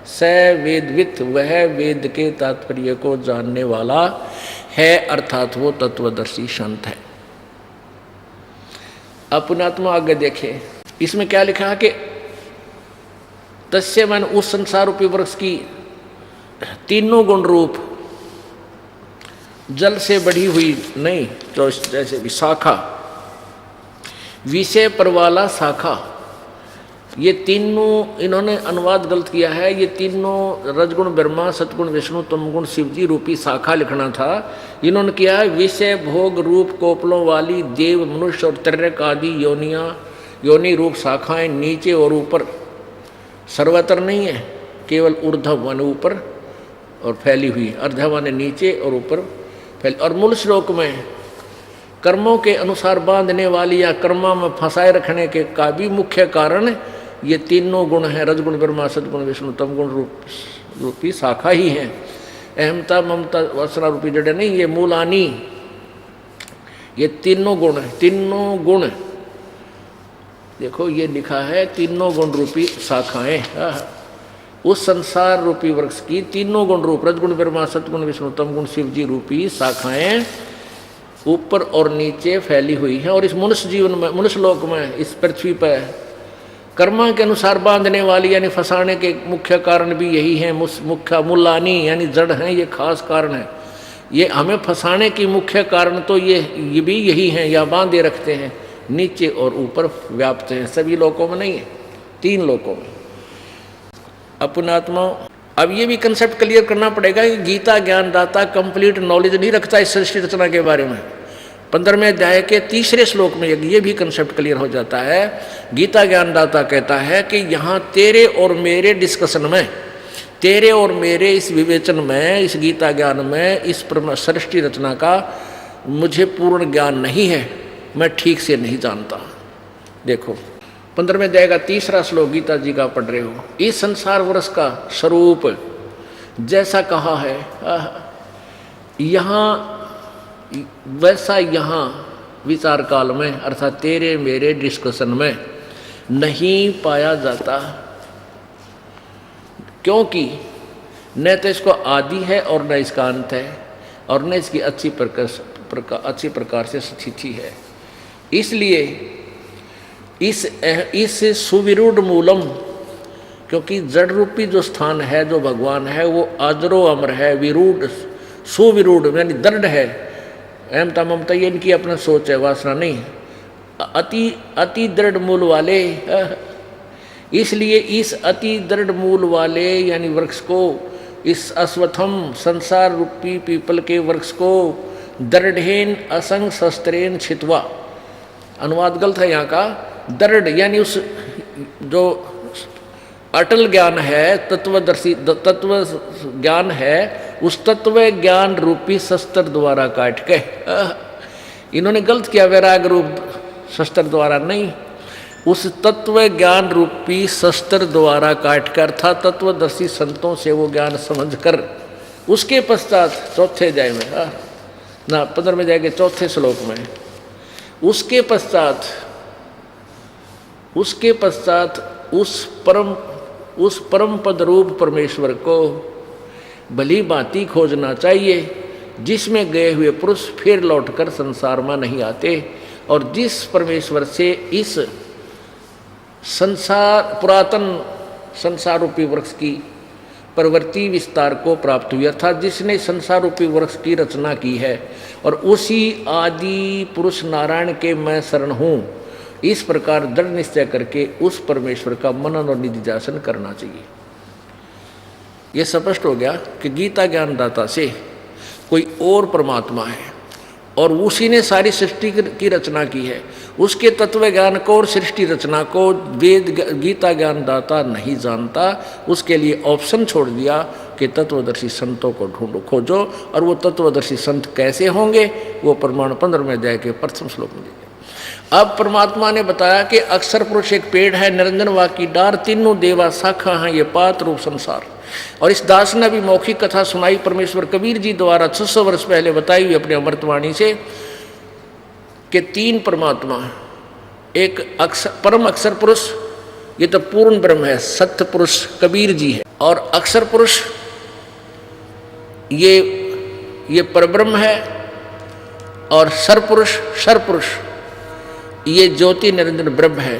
स वेदवित्, वह वेद के तात्पर्य को जानने वाला है, अर्थात वो तत्वदर्शी संत है। अपनात्मा आगे देखें, इसमें क्या लिखा है कि तस्य मन, उस संसार रूपी वृक्ष की तीनों गुण रूप जल से बढ़ी हुई नहीं, तो जैसे भी शाखा, विषय पर वाला शाखा, ये तीनों, इन्होंने अनुवाद गलत किया है। ये तीनों रजगुण ब्रह्मा, सतगुण विष्णु, तमगुण शिवजी रूपी शाखा लिखना था। इन्होंने किया है विषय भोग रूप कोपलों वाली देव, मनुष्य और तिर्यक आदि योनि रूप शाखाएं नीचे और ऊपर, सर्वत्र नहीं है, केवल ऊर्ध्व माने ऊपर और फैली हुई, अर्ध माने नीचे और ऊपर फैली। और मूल श्लोक में कर्मों के अनुसार बांधने वाली या कर्मा में फंसाए रखने के का भी मुख्य कारण ये तीनों गुण हैं, रजगुण ब्रह्मा, सदगुण विष्णु, तमगुण रूपी शाखा ही हैं। अहमता ममता वासना रूपी जड़े नहीं, ये मूलानी, ये तीनों गुण है, तीनों गुण। देखो ये लिखा है तीनों गुण रूपी शाखाएं, उस संसार रूपी वृक्ष की तीनों गुण रूप रजगुण ब्रह्मा, सतगुण विष्णु, तमगुण शिवजी रूपी शाखाएं ऊपर और नीचे फैली हुई है। और इस मनुष्य जीवन में, मनुष्य लोक में, इस पृथ्वी पर कर्मा के अनुसार बांधने वाली यानी फंसाने के मुख्य कारण भी यही है। मुख्य मूलानी यानी जड़ हैं, ये खास कारण है। ये हमें फंसाने की मुख्य कारण तो ये भी यही हैं, या बांधे रखते हैं, नीचे और ऊपर व्याप्त हैं। सभी लोकों में नहीं है, 3 लोकों में। अपनात्मा, अब ये भी कंसेप्ट क्लियर करना पड़ेगा कि गीता ज्ञानदाता कंप्लीट नॉलेज नहीं रखता इस सृष्टि रचना के बारे में। 15वें अध्याय के 3रे श्लोक में ये भी कंसेप्ट क्लियर हो जाता है। गीता ज्ञानदाता कहता है कि यहाँ तेरे और मेरे डिस्कशन में, तेरे और मेरे इस विवेचन में, इस गीता ज्ञान में, इस सृष्टि रचना का मुझे पूर्ण ज्ञान नहीं है, मैं ठीक से नहीं जानता। देखो 15वें अध्याय का 3रा श्लोक गीता जी का पढ़ रहे हो। इस संसार वृक्ष का स्वरूप जैसा कहा है यहाँ वैसा यहाँ विचार काल में अर्थात तेरे मेरे डिस्कशन में नहीं पाया जाता, क्योंकि न तो इसको आदि है और न इसका अंत है और न इसकी अच्छी प्रकार से स्थिति है। इसलिए इस सुविरूढ़ मूलम, क्योंकि जड़ रूपी जो स्थान है जो भगवान है वो अजरो अमर है, विरूढ़ सुविरूढ़ यानी दृढ़ है। अहमता ममता ये इनकी अपना सोच है, वासना नहीं। अति दृढ़ मूल वाले, इसलिए इस अति दृढ़ मूल वाले यानी वृक्ष को, इस अश्वत्थम संसार रूपी पीपल के वृक्ष को दृढ़ेन असंग शस्त्रेन छित्वा, अनुवाद गलत है यहाँ का, दृढ़ यानी उस जो अटल ज्ञान है, तत्वदर्शी तत्व ज्ञान है, उस तत्व ज्ञान रूपी शस्त्र द्वारा काट के, इन्होंने गलत किया, वैराग रूप शस्त्र द्वारा नहीं, उस तत्व ज्ञान रूपी शस्त्र द्वारा काट कर था तत्वदर्शी संतों से वो ज्ञान समझकर उसके पश्चात चौथे अध्याय में ना 15 में जाएंगे चौथे श्लोक में, उसके पश्चात उस परम पद रूप परमेश्वर को भली भांति खोजना चाहिए, जिसमें गए हुए पुरुष फिर लौटकर संसार में नहीं आते, और जिस परमेश्वर से इस पुरातन संसार रूपी वृक्ष की प्रवृत्ति विस्तार को प्राप्त हुआ था, जिसने संसार रूपी वृक्ष की रचना की है, और उसी आदि पुरुष नारायण के मैं शरण हूँ, इस प्रकार दृढ़ निश्चय करके उस परमेश्वर का मनन और निधिध्यासन करना चाहिए। यह स्पष्ट हो गया कि गीता ज्ञानदाता से कोई और परमात्मा है और उसी ने सारी सृष्टि की रचना की है। उसके तत्व ज्ञान को और सृष्टि रचना को वेद गीता ज्ञानदाता नहीं जानता, उसके लिए ऑप्शन छोड़ दिया कि तत्वदर्शी संतों को ढूंढो खोजो, और वो तत्वदर्शी संत कैसे होंगे वो प्रमाण 15 में अध्याय के प्रथम श्लोक में देंगे। अब परमात्मा ने बताया कि अक्षर पुरुष एक पेड़ है, निरंजन वा की डार, तीनों देवा शाखा हैं, ये पात रूप संसार। और इस दास ने भी मौखिक कथा सुनाई परमेश्वर कबीर जी द्वारा 600 वर्ष पहले बताई हुई अपने अमृतवाणी से कि 3 परमात्मा, एक परम अक्षर पुरुष, ये तो पूर्ण ब्रह्म है, सत्य पुरुष कबीर जी है, और अक्षर पुरुष ये परब्रह्म है, और सरपुरुष ये ज्योति निरंजन ब्रह्म है।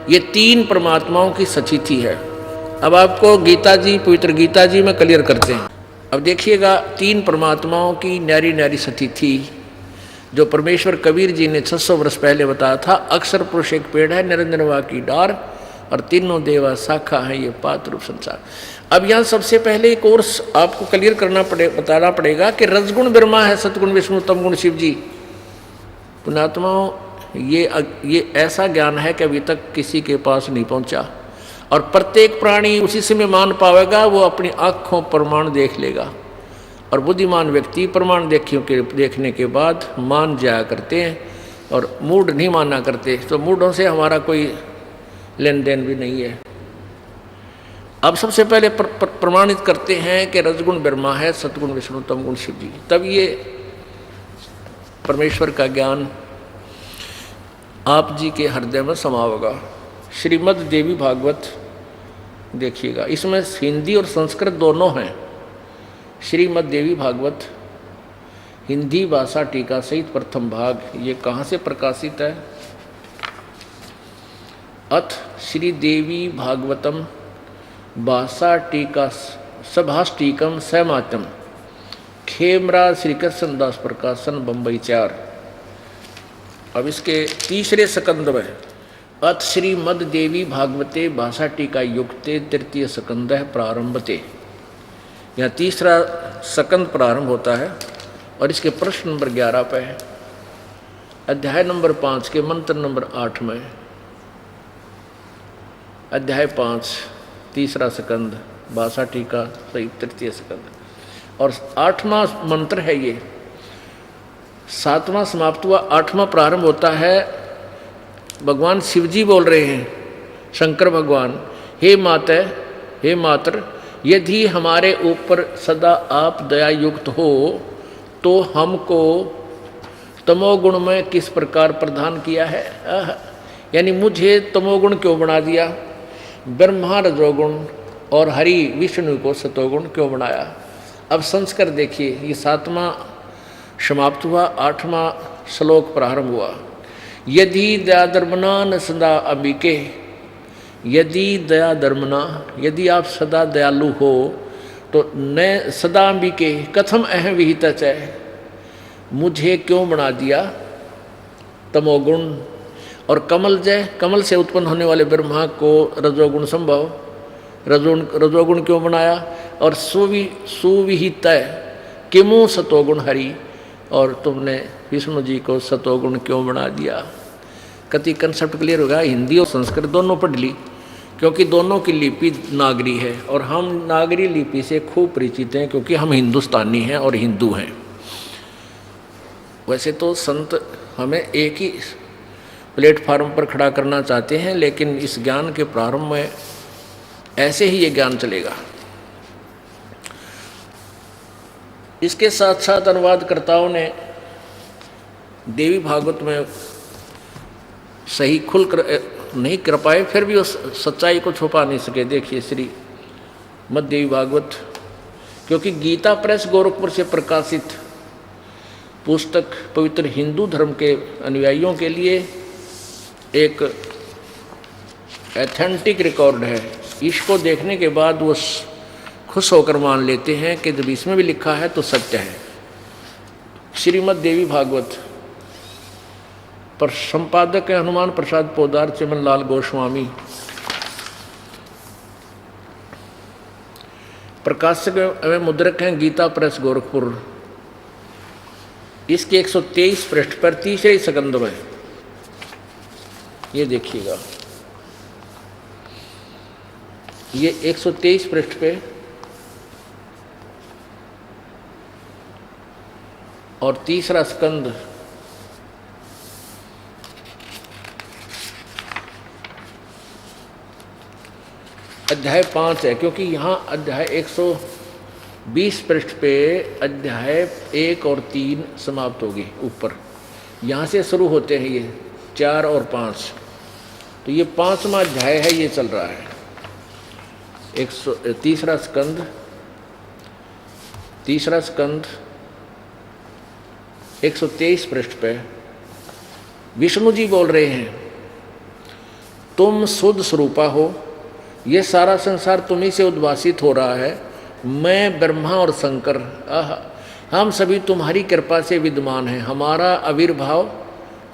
ये 3 परमात्माओं की सचिति है। अब आपको गीता जी, पवित्र गीता जी में क्लियर करते हैं। अब देखिएगा 3 परमात्माओं की न्यारी न्यारी सचिति जो परमेश्वर कबीर जी ने 600 वर्ष पहले बताया था। अक्षर पुरुष एक पेड़ है, निरंजन वा की डार, और तीनों देवा शाखा है, ये पात रूप संसार। अब यहाँ सबसे पहले एक और आपको क्लियर बताना पड़ेगा कि रजगुण ब्रह्मा है, सतगुण विष्णु, तमगुण शिव जी। पुण्यात्माओं, ये ऐसा ज्ञान है कि अभी तक किसी के पास नहीं पहुंचा, और प्रत्येक प्राणी उसी से में मान पावेगा, वो अपनी आँखों प्रमाण देख लेगा। और बुद्धिमान व्यक्ति प्रमाण देखने के बाद मान जाया करते हैं, और मूड नहीं माना करते। तो मूडों से हमारा कोई लेन देन भी नहीं है। अब सबसे पहले प्रमाणित करते हैं कि रजगुण ब्रह्मा है, सतगुण विष्णु, तमगुण शिव जी। तब ये परमेश्वर का ज्ञान आप जी के हृदय में समा होगा। श्रीमद् देवी भागवत देखिएगा, इसमें हिंदी और संस्कृत दोनों हैं। श्रीमद् देवी भागवत हिंदी भाषा टीका सहित प्रथम भाग, ये कहाँ से प्रकाशित है? अथ श्री देवी भागवतम भाषा टीका सभाष्टीकम सहमातम, खेमराज श्री कृष्ण दास प्रकाशन, बम्बई 4। अब इसके तीसरे स्कंद में अथ श्रीमद् देवी भागवते भाषा टीका युक्ते तृतीय स्कंद है प्रारंभते, यहाँ तीसरा स्कंद प्रारंभ होता है, और इसके प्रश्न नंबर 11 पे है। अध्याय नंबर 5 के मंत्र नंबर 8 में, अध्याय 5 तीसरा स्कंद भाषा टीका सही तृतीय स्कंद, और 8वां मंत्र है ये। 7वां समाप्त हुआ, 8वां प्रारंभ होता है। भगवान शिव जी बोल रहे हैं, शंकर भगवान, हे मात्र यदि हमारे ऊपर सदा आप दया युक्त हो तो हमको तमोगुण में किस प्रकार प्रदान किया है। यानी मुझे तमोगुण क्यों बना दिया, ब्रह्मा रजोगुण और हरि विष्णु को सतोगुण क्यों बनाया। अब संस्कार देखिए, ये 7वां समाप्त हुआ, 8वां श्लोक प्रारंभ हुआ। यदि दया धर्मना न सदा अंबिके, यदि दया धर्मना, यदि आप सदा दयालु हो तो न सदा अंबिके कथम अहम विहित है, मुझे क्यों बना दिया तमोगुण। और कमल जय, कमल से उत्पन्न होने वाले ब्रह्मा को रजोगुण संभव, रजोगुण क्यों बनाया। और सुविहित किमु सतोगुण हरि, और तुमने विष्णु जी को सतोगुण क्यों बना दिया। कति कंसेप्ट क्लियर होगा। हिंदी और संस्कृत दोनों पढ़ ली, क्योंकि दोनों की लिपि नागरी है और हम नागरी लिपि से खूब परिचित हैं, क्योंकि हम हिंदुस्तानी हैं और हिंदू हैं। वैसे तो संत हमें एक ही प्लेटफार्म पर खड़ा करना चाहते हैं, लेकिन इस ज्ञान के प्रारंभ में ऐसे ही ये ज्ञान चलेगा। इसके साथ साथ अनुवादकर्ताओं ने देवी भागवत में सही खुल कर नहीं कर पाए, फिर भी उस सच्चाई को छुपा नहीं सके। देखिए श्री मद देवी भागवत, क्योंकि गीता प्रेस गोरखपुर से प्रकाशित पुस्तक पवित्र हिंदू धर्म के अनुयायियों के लिए एक एथेंटिक रिकॉर्ड है। इसको देखने के बाद वो खुश होकर मान लेते हैं कि जब इसमें भी लिखा है तो सत्य है। श्रीमद् देवी भागवत पर संपादक है हनुमान प्रसाद पोदार, चिमन लाल गोस्वामी। प्रकाशक एवं मुद्रक हैं गीता प्रेस गोरखपुर। इसके 123 पृष्ठ पर तीसरे स्कंद में ये देखिएगा, ये 123 पृष्ठ पे और तीसरा स्कंद अध्याय 5 है, क्योंकि यहाँ अध्याय 120 पृष्ठ पे अध्याय 1 और 3 समाप्त होगी ऊपर। यहाँ से शुरू होते हैं ये 4 और 5, तो ये 5वां अध्याय है, ये चल रहा है। तीसरा स्कंद 123 पृष्ठ पे विष्णु जी बोल रहे हैं, तुम शुद्ध स्वरूपा हो, ये सारा संसार तुम्ही से उद्भासित हो रहा है। मैं ब्रह्मा और शंकर हम सभी तुम्हारी कृपा से विद्यमान हैं। हमारा आविर्भाव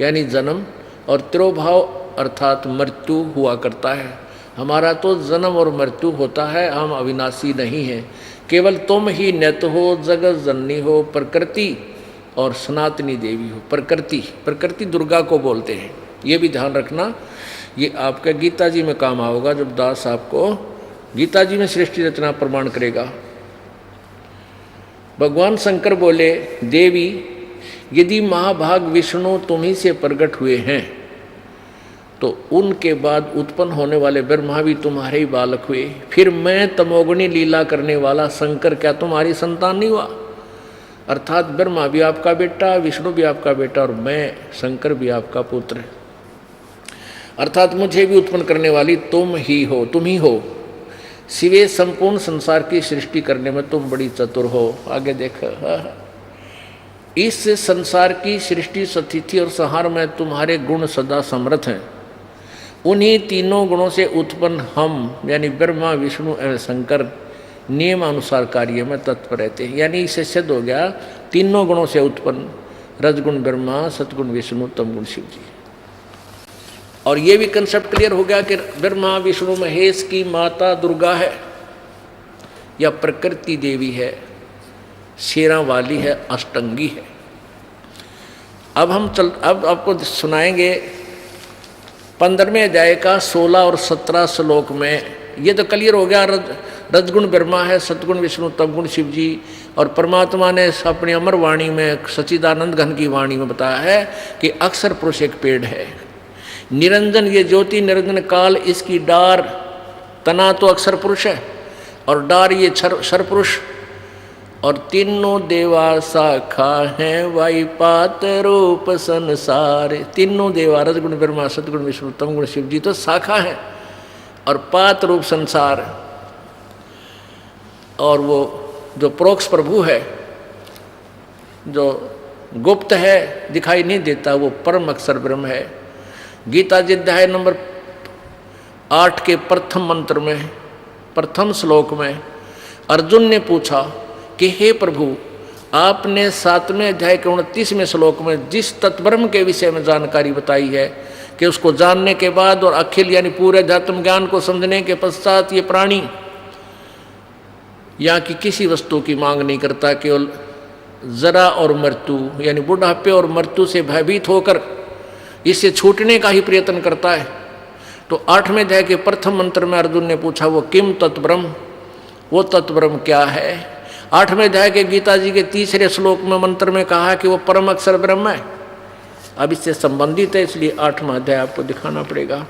यानी जन्म और तिरोभाव अर्थात मृत्यु हुआ करता है। हमारा तो जन्म और मृत्यु होता है, हम अविनाशी नहीं हैं। केवल तुम ही नित्य हो, जगत जननी हो, प्रकृति और सनातनी देवी हो। प्रकृति दुर्गा को बोलते हैं, ये भी ध्यान रखना। ये आपका गीता जी में काम आओगा, जब दास आपको गीता जी में सृष्टि रचना प्रमाण करेगा। भगवान शंकर बोले, देवी यदि महाभाग विष्णु तुम्ही से प्रकट हुए हैं तो उनके बाद उत्पन्न होने वाले ब्रह्मा भी तुम्हारे ही बालक हुए। फिर मैं तमोगुणी लीला करने वाला शंकर क्या तुम्हारी संतान नहीं हुआ। अर्थात ब्रह्मा भी आपका बेटा, विष्णु भी आपका बेटा और मैं शंकर भी आपका पुत्र। अर्थात मुझे भी उत्पन्न करने वाली तुम ही हो। सिवे संपूर्ण संसार की सृष्टि करने में तुम बड़ी चतुर हो। आगे देखो, इस संसार की सृष्टि, स्थिति और संहार में तुम्हारे गुण सदा समर्थ हैं। उन्हीं तीनों गुणों से उत्पन्न हम यानी ब्रह्मा, विष्णु एवं शंकर नियम अनुसार कार्य में तत्पर रहते हैं। यानी इससे सिद्ध हो गया तीनों गुणों से उत्पन्न रजगुण ब्रह्मा, सतगुण विष्णु, तमगुण शिव जी। और ये भी कंसेप्ट क्लियर हो गया कि ब्रह्मा विष्णु महेश की माता दुर्गा है या प्रकृति देवी है, शेरा वाली है, अष्टंगी है। अब आपको सुनाएंगे 15वें अध्याय का 16 और 17 श्लोक में। ये तो क्लियर हो गया, रजगुण ब्रह्मा है, सतगुण विष्णु, तमगुण शिव जी। और परमात्मा ने अपनी अमर वाणी में, सच्चिदानंद घन की वाणी में बताया है कि अक्षर पुरुष एक पेड़ है। निरंजन ये ज्योति निरंजन काल, इसकी डार तना तो अक्षर पुरुष है और डार ये सरपुरुष, और तीनों देवा शाखा हैं वाई पात रूप संसार। तीनों देवा रजगुण ब्रह्मा सतगुण विष्णु तम गुण शिव जी तो शाखा है, और पात रूप संसार। और वो जो प्रोक्ष प्रभु है, जो गुप्त है, दिखाई नहीं देता, वो परम अक्षर ब्रह्म है। गीता जी अध्याय नंबर 8 के प्रथम मंत्र में, प्रथम श्लोक में अर्जुन ने पूछा कि हे प्रभु, आपने 7वें अध्याय के 29वें श्लोक में जिस तत्ब्रह्म के विषय में जानकारी बताई है कि उसको जानने के बाद और अखिल यानी पूरे अध्यात्म ज्ञान को समझने के पश्चात ये प्राणी यहाँ की किसी वस्तु की मांग नहीं करता, केवल जरा और मृत्यु यानी बुढ़ापे और मृत्यु से भयभीत होकर इससे छूटने का ही प्रयत्न करता है। तो 8वें अध्याय के प्रथम मंत्र में अर्जुन ने पूछा वो किम तत्ब्रह्म, वो तत्ब्रह्म क्या है। 8वें अध्याय के गीता जी के 3रे श्लोक में मंत्र में कहा कि वो परम अक्षर ब्रह्म है। अब इससे संबंधित है, इसलिए 8वां अध्याय आपको दिखाना पड़ेगा।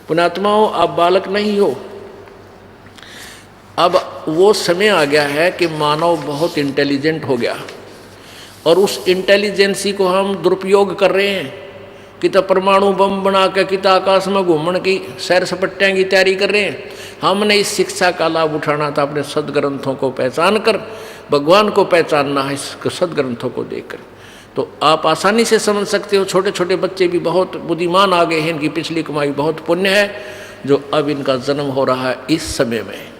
पुण्यात्माओं, आप बालक नहीं हो। अब वो समय आ गया है कि मानव बहुत इंटेलिजेंट हो गया, और उस इंटेलिजेंसी को हम दुरुपयोग कर रहे हैं। कि तो परमाणु बम बना के कि आकाश में घूमने की सैर सपट्टियाँ की तैयारी कर रहे हैं। हमने इस शिक्षा का लाभ उठाना था अपने सदग्रंथों को पहचान कर, भगवान को पहचानना है इस सदग्रंथों को देखकर। तो आप आसानी से समझ सकते हो, छोटे छोटे बच्चे भी बहुत बुद्धिमान आ गए हैं, इनकी पिछली कमाई बहुत पुण्य है जो अब इनका जन्म हो रहा है इस समय में।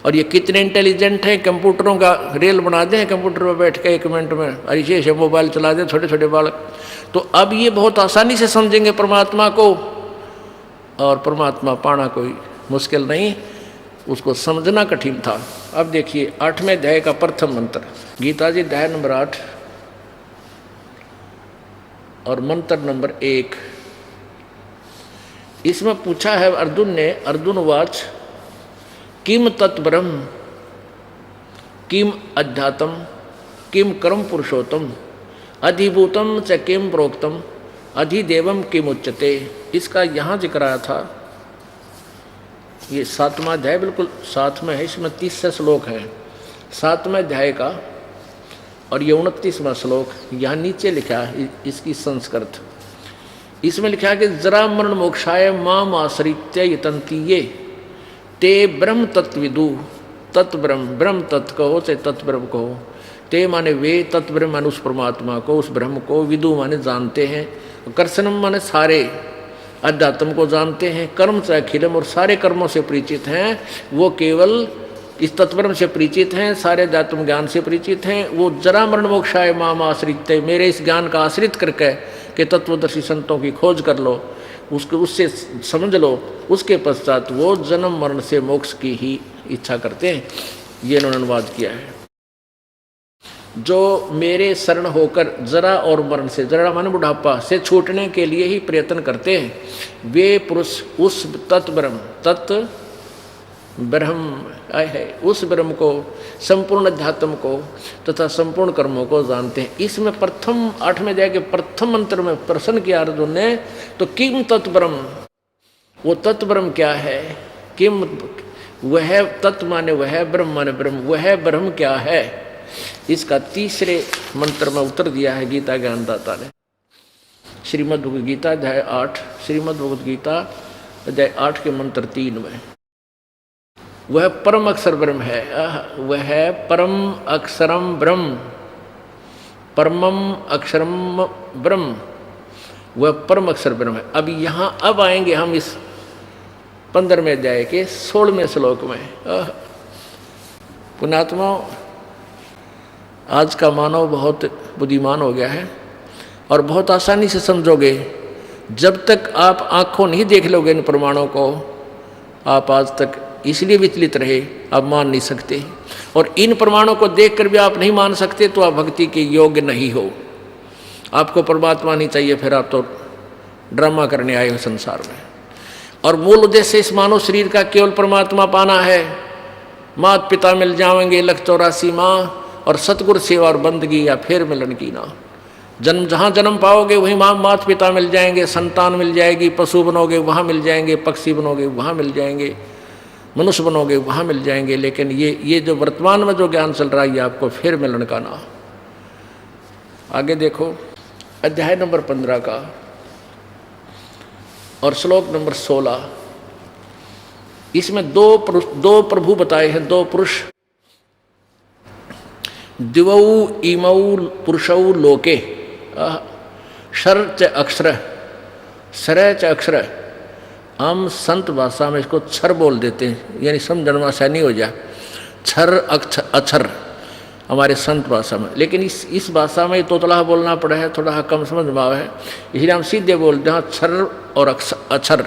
और ये कितने इंटेलिजेंट हैं, कंप्यूटरों का रेल बना दें, कंप्यूटर पर बैठ के 1 मिनट में अरिशेष मोबाइल चला दें छोटे छोटे बालक। तो अब ये बहुत आसानी से समझेंगे परमात्मा को, और परमात्मा पाना कोई मुश्किल नहीं, उसको समझना कठिन था। अब देखिए 8वें अध्याय का प्रथम मंत्र, गीता जी अध्याय नंबर 8 और मंत्र नंबर 1। इसमें पूछा है अर्जुन ने, अर्जुन वाच किम तत्ब्रह्म किम अध्यात्म किम कर्म पुरुषोत्तम अधिभूतम च किम प्रोक्तम अधिदेवम किम उच्यते। इसका यहाँ जिक्र आया था। ये 7वां अध्याय बिल्कुल साथ में है, इसमें 30 श्लोक है 7वें अध्याय का, और ये 29वां श्लोक यहाँ नीचे लिखा है इसकी संस्कृत। इसमें लिखा है कि जरा मरण मोक्षाय माम आश्रित्य यतन्तीये ते ब्रह्म तत्विदु। तत्ब्रह्म, ब्रह्म तत्व कहो चाहे तत्ब्रह्म कहो, ते माने वे, तत्ब्रह्म माने उस परमात्मा को, उस ब्रह्म को, विदु माने जानते हैं, कर्षणम माने सारे अध्यात्म को जानते हैं, कर्म चाहे अखिलम और सारे कर्मों से परिचित हैं। वो केवल इस तत्ब्रह्म से परिचित हैं, सारे अध्यात्म ज्ञान से परिचित हैं। वो जरा मरण मोक्षाय माम आश्रित, मेरे इस ज्ञान का आश्रित करके कि तत्वदर्शी संतों की खोज कर लो, उससे समझ लो, उसके पश्चात वो जन्म मरण से मोक्ष की ही इच्छा करते हैं। ये इन्होंने अनुवाद किया है। जो मेरे शरण होकर जरा और मरण से, जरा माने बुढ़ापा से छूटने के लिए ही प्रयत्न करते हैं, वे पुरुष उस तत्ब्रह्म, तत् ब्रह्म है, उस ब्रह्म को, संपूर्ण अध्यात्म को तथा संपूर्ण कर्मों को जानते हैं। इसमें प्रथम 8वें अध्याय के प्रथम मंत्र में प्रश्न किया अर्जुन ने, तो किम तत्ब्रह्म, वो तत्ब्रह्म क्या है। किम, वह तत्व माने वह, ब्रह्म माने ब्रह्म, वह ब्रह्म क्या है। इसका 3रे मंत्र में उत्तर दिया है गीता ज्ञानदाता ने। श्रीमद् भगवद गीता अध्याय 8, श्रीमद् भगवद गीता अध्याय 8 के मंत्र 3 में, वह परम अक्षर ब्रह्म है, वह परम अक्षरम ब्रह्म, परमम अक्षरम ब्रह्म, वह परम अक्षर ब्रह्म है। अब यहाँ अब आएंगे हम इस 15वें अध्याय के 16वें श्लोक में। पुण्यात्मा, आज का मानव बहुत बुद्धिमान हो गया है और बहुत आसानी से समझोगे। जब तक आप आंखों नहीं देख लोगे इन प्रमाणों को, आप आज तक इसलिए विचलित रहे, आप मान नहीं सकते। और इन प्रमाणों को देखकर भी आप नहीं मान सकते तो आप भक्ति के योग्य नहीं हो। आपको परमात्मा नहीं चाहिए, फिर आप तो ड्रामा करने आए हो संसार में। और मूल उद्देश्य इस मानव शरीर का केवल परमात्मा पाना है। माता पिता मिल जाएंगे 184 माँ, और सतगुरु सेवा और बंदगी या फिर मिलन की ना। जन्म जहाँ जन्म पाओगे वहीं माता पिता मिल जाएंगे, संतान मिल जाएगी, पशु बनोगे वहाँ मिल जाएंगे, पक्षी बनोगे वहाँ मिल जाएंगे, मनुष्य बनोगे वहाँ मिल जाएंगे, लेकिन ये जो वर्तमान में जो ज्ञान चल रहा है ये आपको फिर मिलन का ना। आगे देखो अध्याय नंबर 15 का और श्लोक नंबर 16। इसमें दो प्रभु बताए हैं, दो पुरुष। दिवौ इमौ पुरुषौ लोके शर च अक्षर सर च अक्षर। हम संत भाषा में इसको छर बोल देते हैं, यानी समझण में आसानी हो जाए। छर अक्षर हमारे संत भाषा में, लेकिन इस भाषा में तोतला बोलना पड़ा है, थोड़ा कम समझ में आवा है, इसलिए हम सीधे बोलते हैं छर और अक्षर।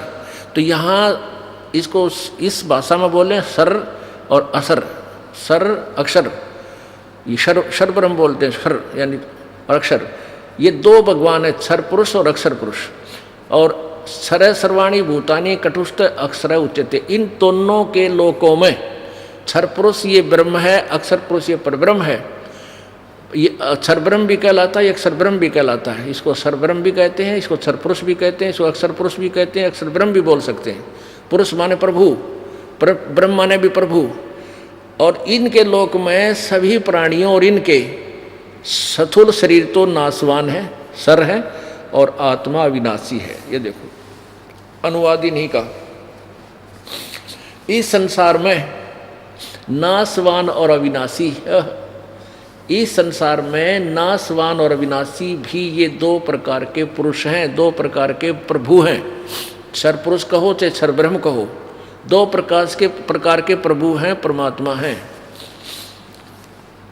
तो यहाँ इसको इस भाषा में बोले सर और असर, सर अक्षर, ये शर ब्रह्म बोलते हैं, शर यानी अक्षर। ये दो भगवान है, क्षर पुरुष और अक्षर पुरुष। और क्षर सर्वाणी भूतानि कटुष्ट अक्षर उच्यते। इन दोनों के लोकों में क्षर पुरुष ये ब्रह्म है, अक्षर पुरुष ये परब्रह्म है। ये अक्षर ब्रह्म भी कहलाता है, अक्षर ब्रह्म भी कहलाता है। इसको अक्षर ब्रह्म भी कहते हैं, इसको क्षर पुरुष भी कहते हैं, इसको अक्षर पुरुष भी कहते हैं, अक्षर ब्रह्म भी बोल सकते हैं। पुरुष माने प्रभु, ब्रह्म माने भी प्रभु। और इनके लोक में सभी प्राणियों और इनके स्थूल शरीर तो नाशवान है, सर है, और आत्मा अविनाशी है। ये देखो अनुवाद इन्हीं का। इस संसार में नाशवान और अविनाशी, इस संसार में नाशवान और अविनाशी भी ये दो प्रकार के पुरुष हैं, दो प्रकार के प्रभु हैं। क्षर पुरुष कहो चाहे क्षर ब्रह्म कहो, दो प्रकार के प्रभु हैं, परमात्मा हैं।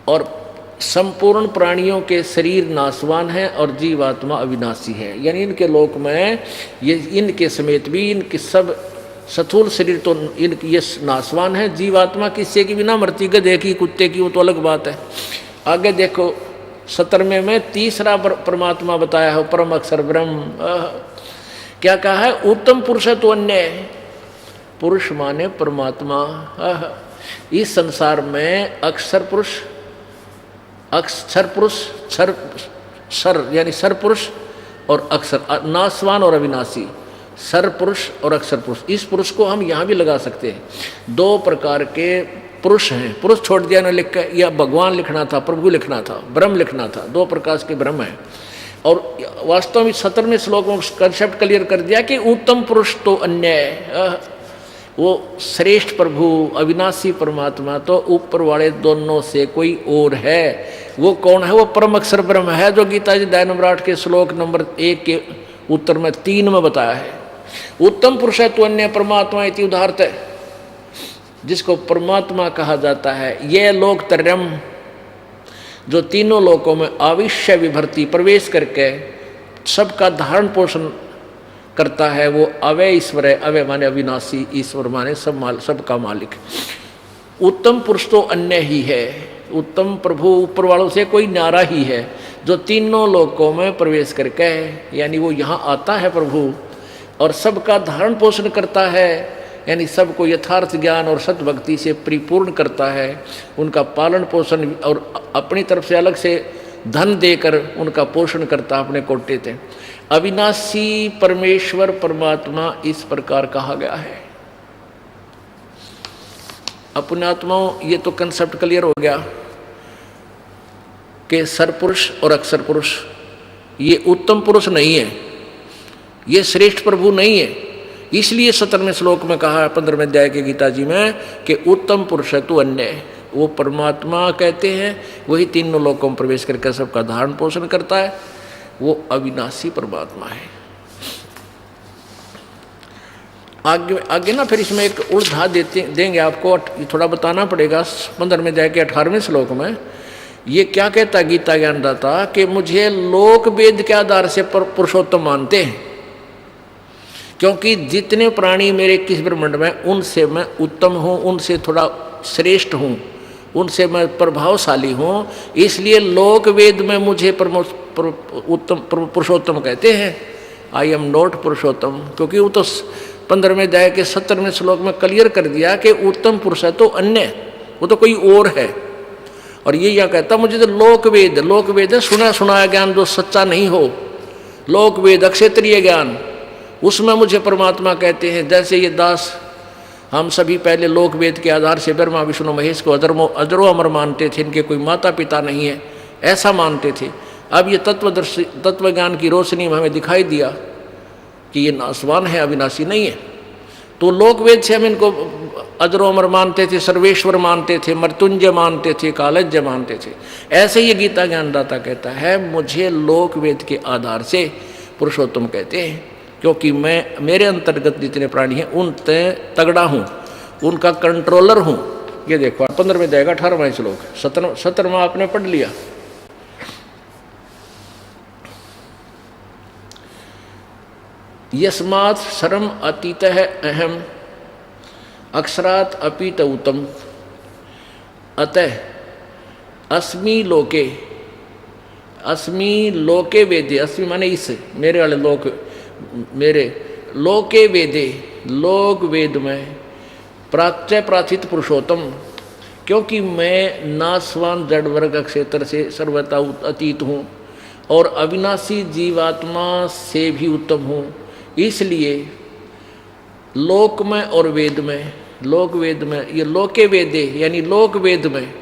और संपूर्ण प्राणियों के शरीर नाशवान है और जीवात्मा अविनाशी है। यानी इनके लोक में ये इनके समेत भी इनके सब स्थूल शरीर तो ये नाशवान है, जीवात्मा किससे की बिना मरती, गधे की कुत्ते की, वो तो अलग बात है। आगे देखो 17वें में तीसरा परमात्मा बताया है, परम अक्षर ब्रह्म। क्या कहा है? उत्तम पुरुष है तो अन्य, पुरुष माने परमात्मा। इस संसार में अक्षर पुरुष, सर यानी सर पुरुष और अक्षर, नाशवान और अविनाशी, सर पुरुष और अक्षर पुरुष। इस पुरुष को हम यहाँ भी लगा सकते हैं। दो प्रकार के पुरुष हैं। पुरुष छोड़ दिया ना लिख के, या भगवान लिखना था, प्रभु लिखना था, ब्रह्म लिखना था। दो प्रकार के ब्रह्म हैं। और वास्तव में 17वें श्लोक में कंसेप्ट क्लियर कर दिया कि उत्तम पुरुष तो अन्य है, वो श्रेष्ठ प्रभु अविनाशी परमात्मा तो ऊपर वाले दोनों से कोई और है। वो कौन है? वो परम अक्षर ब्रह्म है, जो गीता जी अध्याय नंबर 8 के श्लोक नंबर 1 के उत्तर में 3 में बताया है। उत्तम पुरुष है तो अन्य परमात्मा इति उदाहरत है, जिसको परमात्मा कहा जाता है। ये लोक त्रयम्, जो तीनों लोकों में आविश्य विभर्ति प्रवेश करके सबका धारण पोषण करता है, वो अवय ईश्वर है। अवय माने अविनाशी, ईश्वर माने सबका मालिक। उत्तम पुरुष तो अन्य ही है, उत्तम प्रभु ऊपर वालों से कोई न्यारा ही है, जो तीनों लोकों में प्रवेश करके, यानी वो यहाँ आता है प्रभु और सबका धारण पोषण करता है, यानी सबको यथार्थ ज्ञान और सत भक्ति से परिपूर्ण करता है। उनका पालन पोषण और अपनी तरफ से अलग से धन देकर उनका पोषण करता अपने कोटे थे। अविनाशी परमेश्वर परमात्मा इस प्रकार कहा गया है। अपने आत्माओं, ये तो कंसेप्ट क्लियर हो गया कि सर पुरुष और अक्षर पुरुष ये उत्तम पुरुष नहीं है, ये श्रेष्ठ प्रभु नहीं है। इसलिए 17वें श्लोक में कहा 15वें अध्याय के गीता जी में कि उत्तम पुरुष है तो अन्य, वो परमात्मा कहते हैं, वही तीनों लोकों में प्रवेश करके सबका धारण पोषण करता है, वो अविनाशी परमात्मा है। आगे ना फिर इसमें एक उलझा देंगे आपको, थोड़ा बताना पड़ेगा। 15वें अध्याय के 18वें श्लोक में ये क्या कहता है गीता ज्ञानदाता कि मुझे लोक वेद के आधार से पुरुषोत्तम मानते हैं, क्योंकि जितने प्राणी मेरे किस ब्रह्मांड में, उनसे मैं उत्तम हूँ, उनसे थोड़ा श्रेष्ठ हूँ, उनसे मैं प्रभावशाली हूँ। इसलिए लोक वेद में मुझे उत्तम पुरुषोत्तम कहते हैं। आई एम नॉट पुरुषोत्तम, क्योंकि वो तो 15वें अध्याय के 17वें श्लोक में क्लियर कर दिया कि उत्तम पुरुष है तो अन्य, वो तो कोई और है। और ये यह कहता मुझे तो लोक वेद है सुना सुनाया ज्ञान जो सच्चा नहीं हो, लोक वेद अक्षेत्रीय ज्ञान, उसमें मुझे परमात्मा कहते हैं। जैसे ये दास हम सभी पहले लोक वेद के आधार से ब्रह्मा विष्णु महेश को अजरो अमर मानते थे, इनके कोई माता पिता नहीं है ऐसा मानते थे। अब ये तत्व ज्ञान की रोशनी में हमें दिखाई दिया कि ये नासवान है, अविनाशी नहीं है। तो लोक वेद से हम इनको अजरो अमर मानते थे, सर्वेश्वर मानते थे, मृत्युंजय मानते थे, कालज्ञ मानते थे। ऐसे ही गीता ज्ञानदाता कहता है मुझे लोक वेद के आधार से पुरुषोत्तम कहते हैं, क्योंकि मैं मेरे अंतर्गत जितने प्राणी हैं उन तगड़ा हूँ, उनका कंट्रोलर हूँ। ये देखो 15 में जाएगा 18वां श्लोक, 17वां आपने पढ़ लिया। यस्मात् सर्वम अतीतः अहम अक्षरात् अपि तौतम अतः अस्मि लोके वेदे, अस्मि माने इस मेरे वाले लोक, मेरे लोके वेदे, लोक वेद में प्राच्य प्राचित पुरुषोत्तम, क्योंकि मैं नासवान जड़ वर्ग क्षेत्र से सर्वथा अतीत हूँ और अविनाशी जीवात्मा से भी उत्तम हूँ, इसलिए लोक में और वेद में, लोक वेद में, ये लोके वेदे यानी लोक वेद में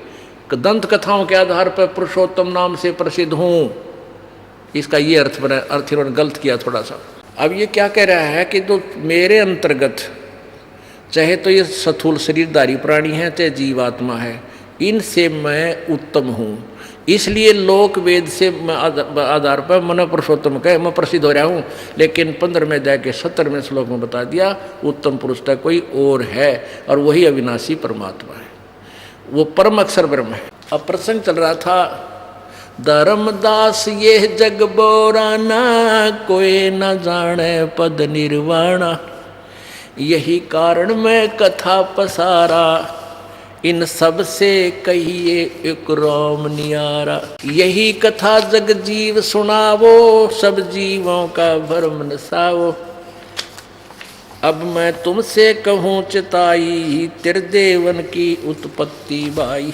दंत कथाओं के आधार पर पुरुषोत्तम नाम से प्रसिद्ध हूँ। इसका ये अर्थ बना, अर्थ इन्होंने गलत किया थोड़ा सा। अब ये क्या कह रहा है कि जो मेरे अंतर्गत, चाहे तो ये स्थूल शरीरधारी प्राणी है चाहे जीवात्मा है, इनसे मैं उत्तम हूँ, इसलिए लोक वेद से आधार पर मन पुरुषोत्तम कहे मैं प्रसिद्ध हो रहा हूँ। लेकिन 15वें अध्याय के 17वें श्लोक में बता दिया उत्तम पुरुष का कोई और है और वही अविनाशी परमात्मा है, वो परम अक्षर ब्रह्म है। अब प्रसंग चल रहा था धर्मदास ये जग बोराना, कोई न जाने पद निर्वाणा, यही कारण मैं कथा पसारा, इन सब से कहिए एक राम नियारा। यही कथा जग जीव सुनावो, सब जीवों का भरम नसावो। अब मैं तुमसे कहूँ चिताई, त्रिदेवन की उत्पत्ति बाई।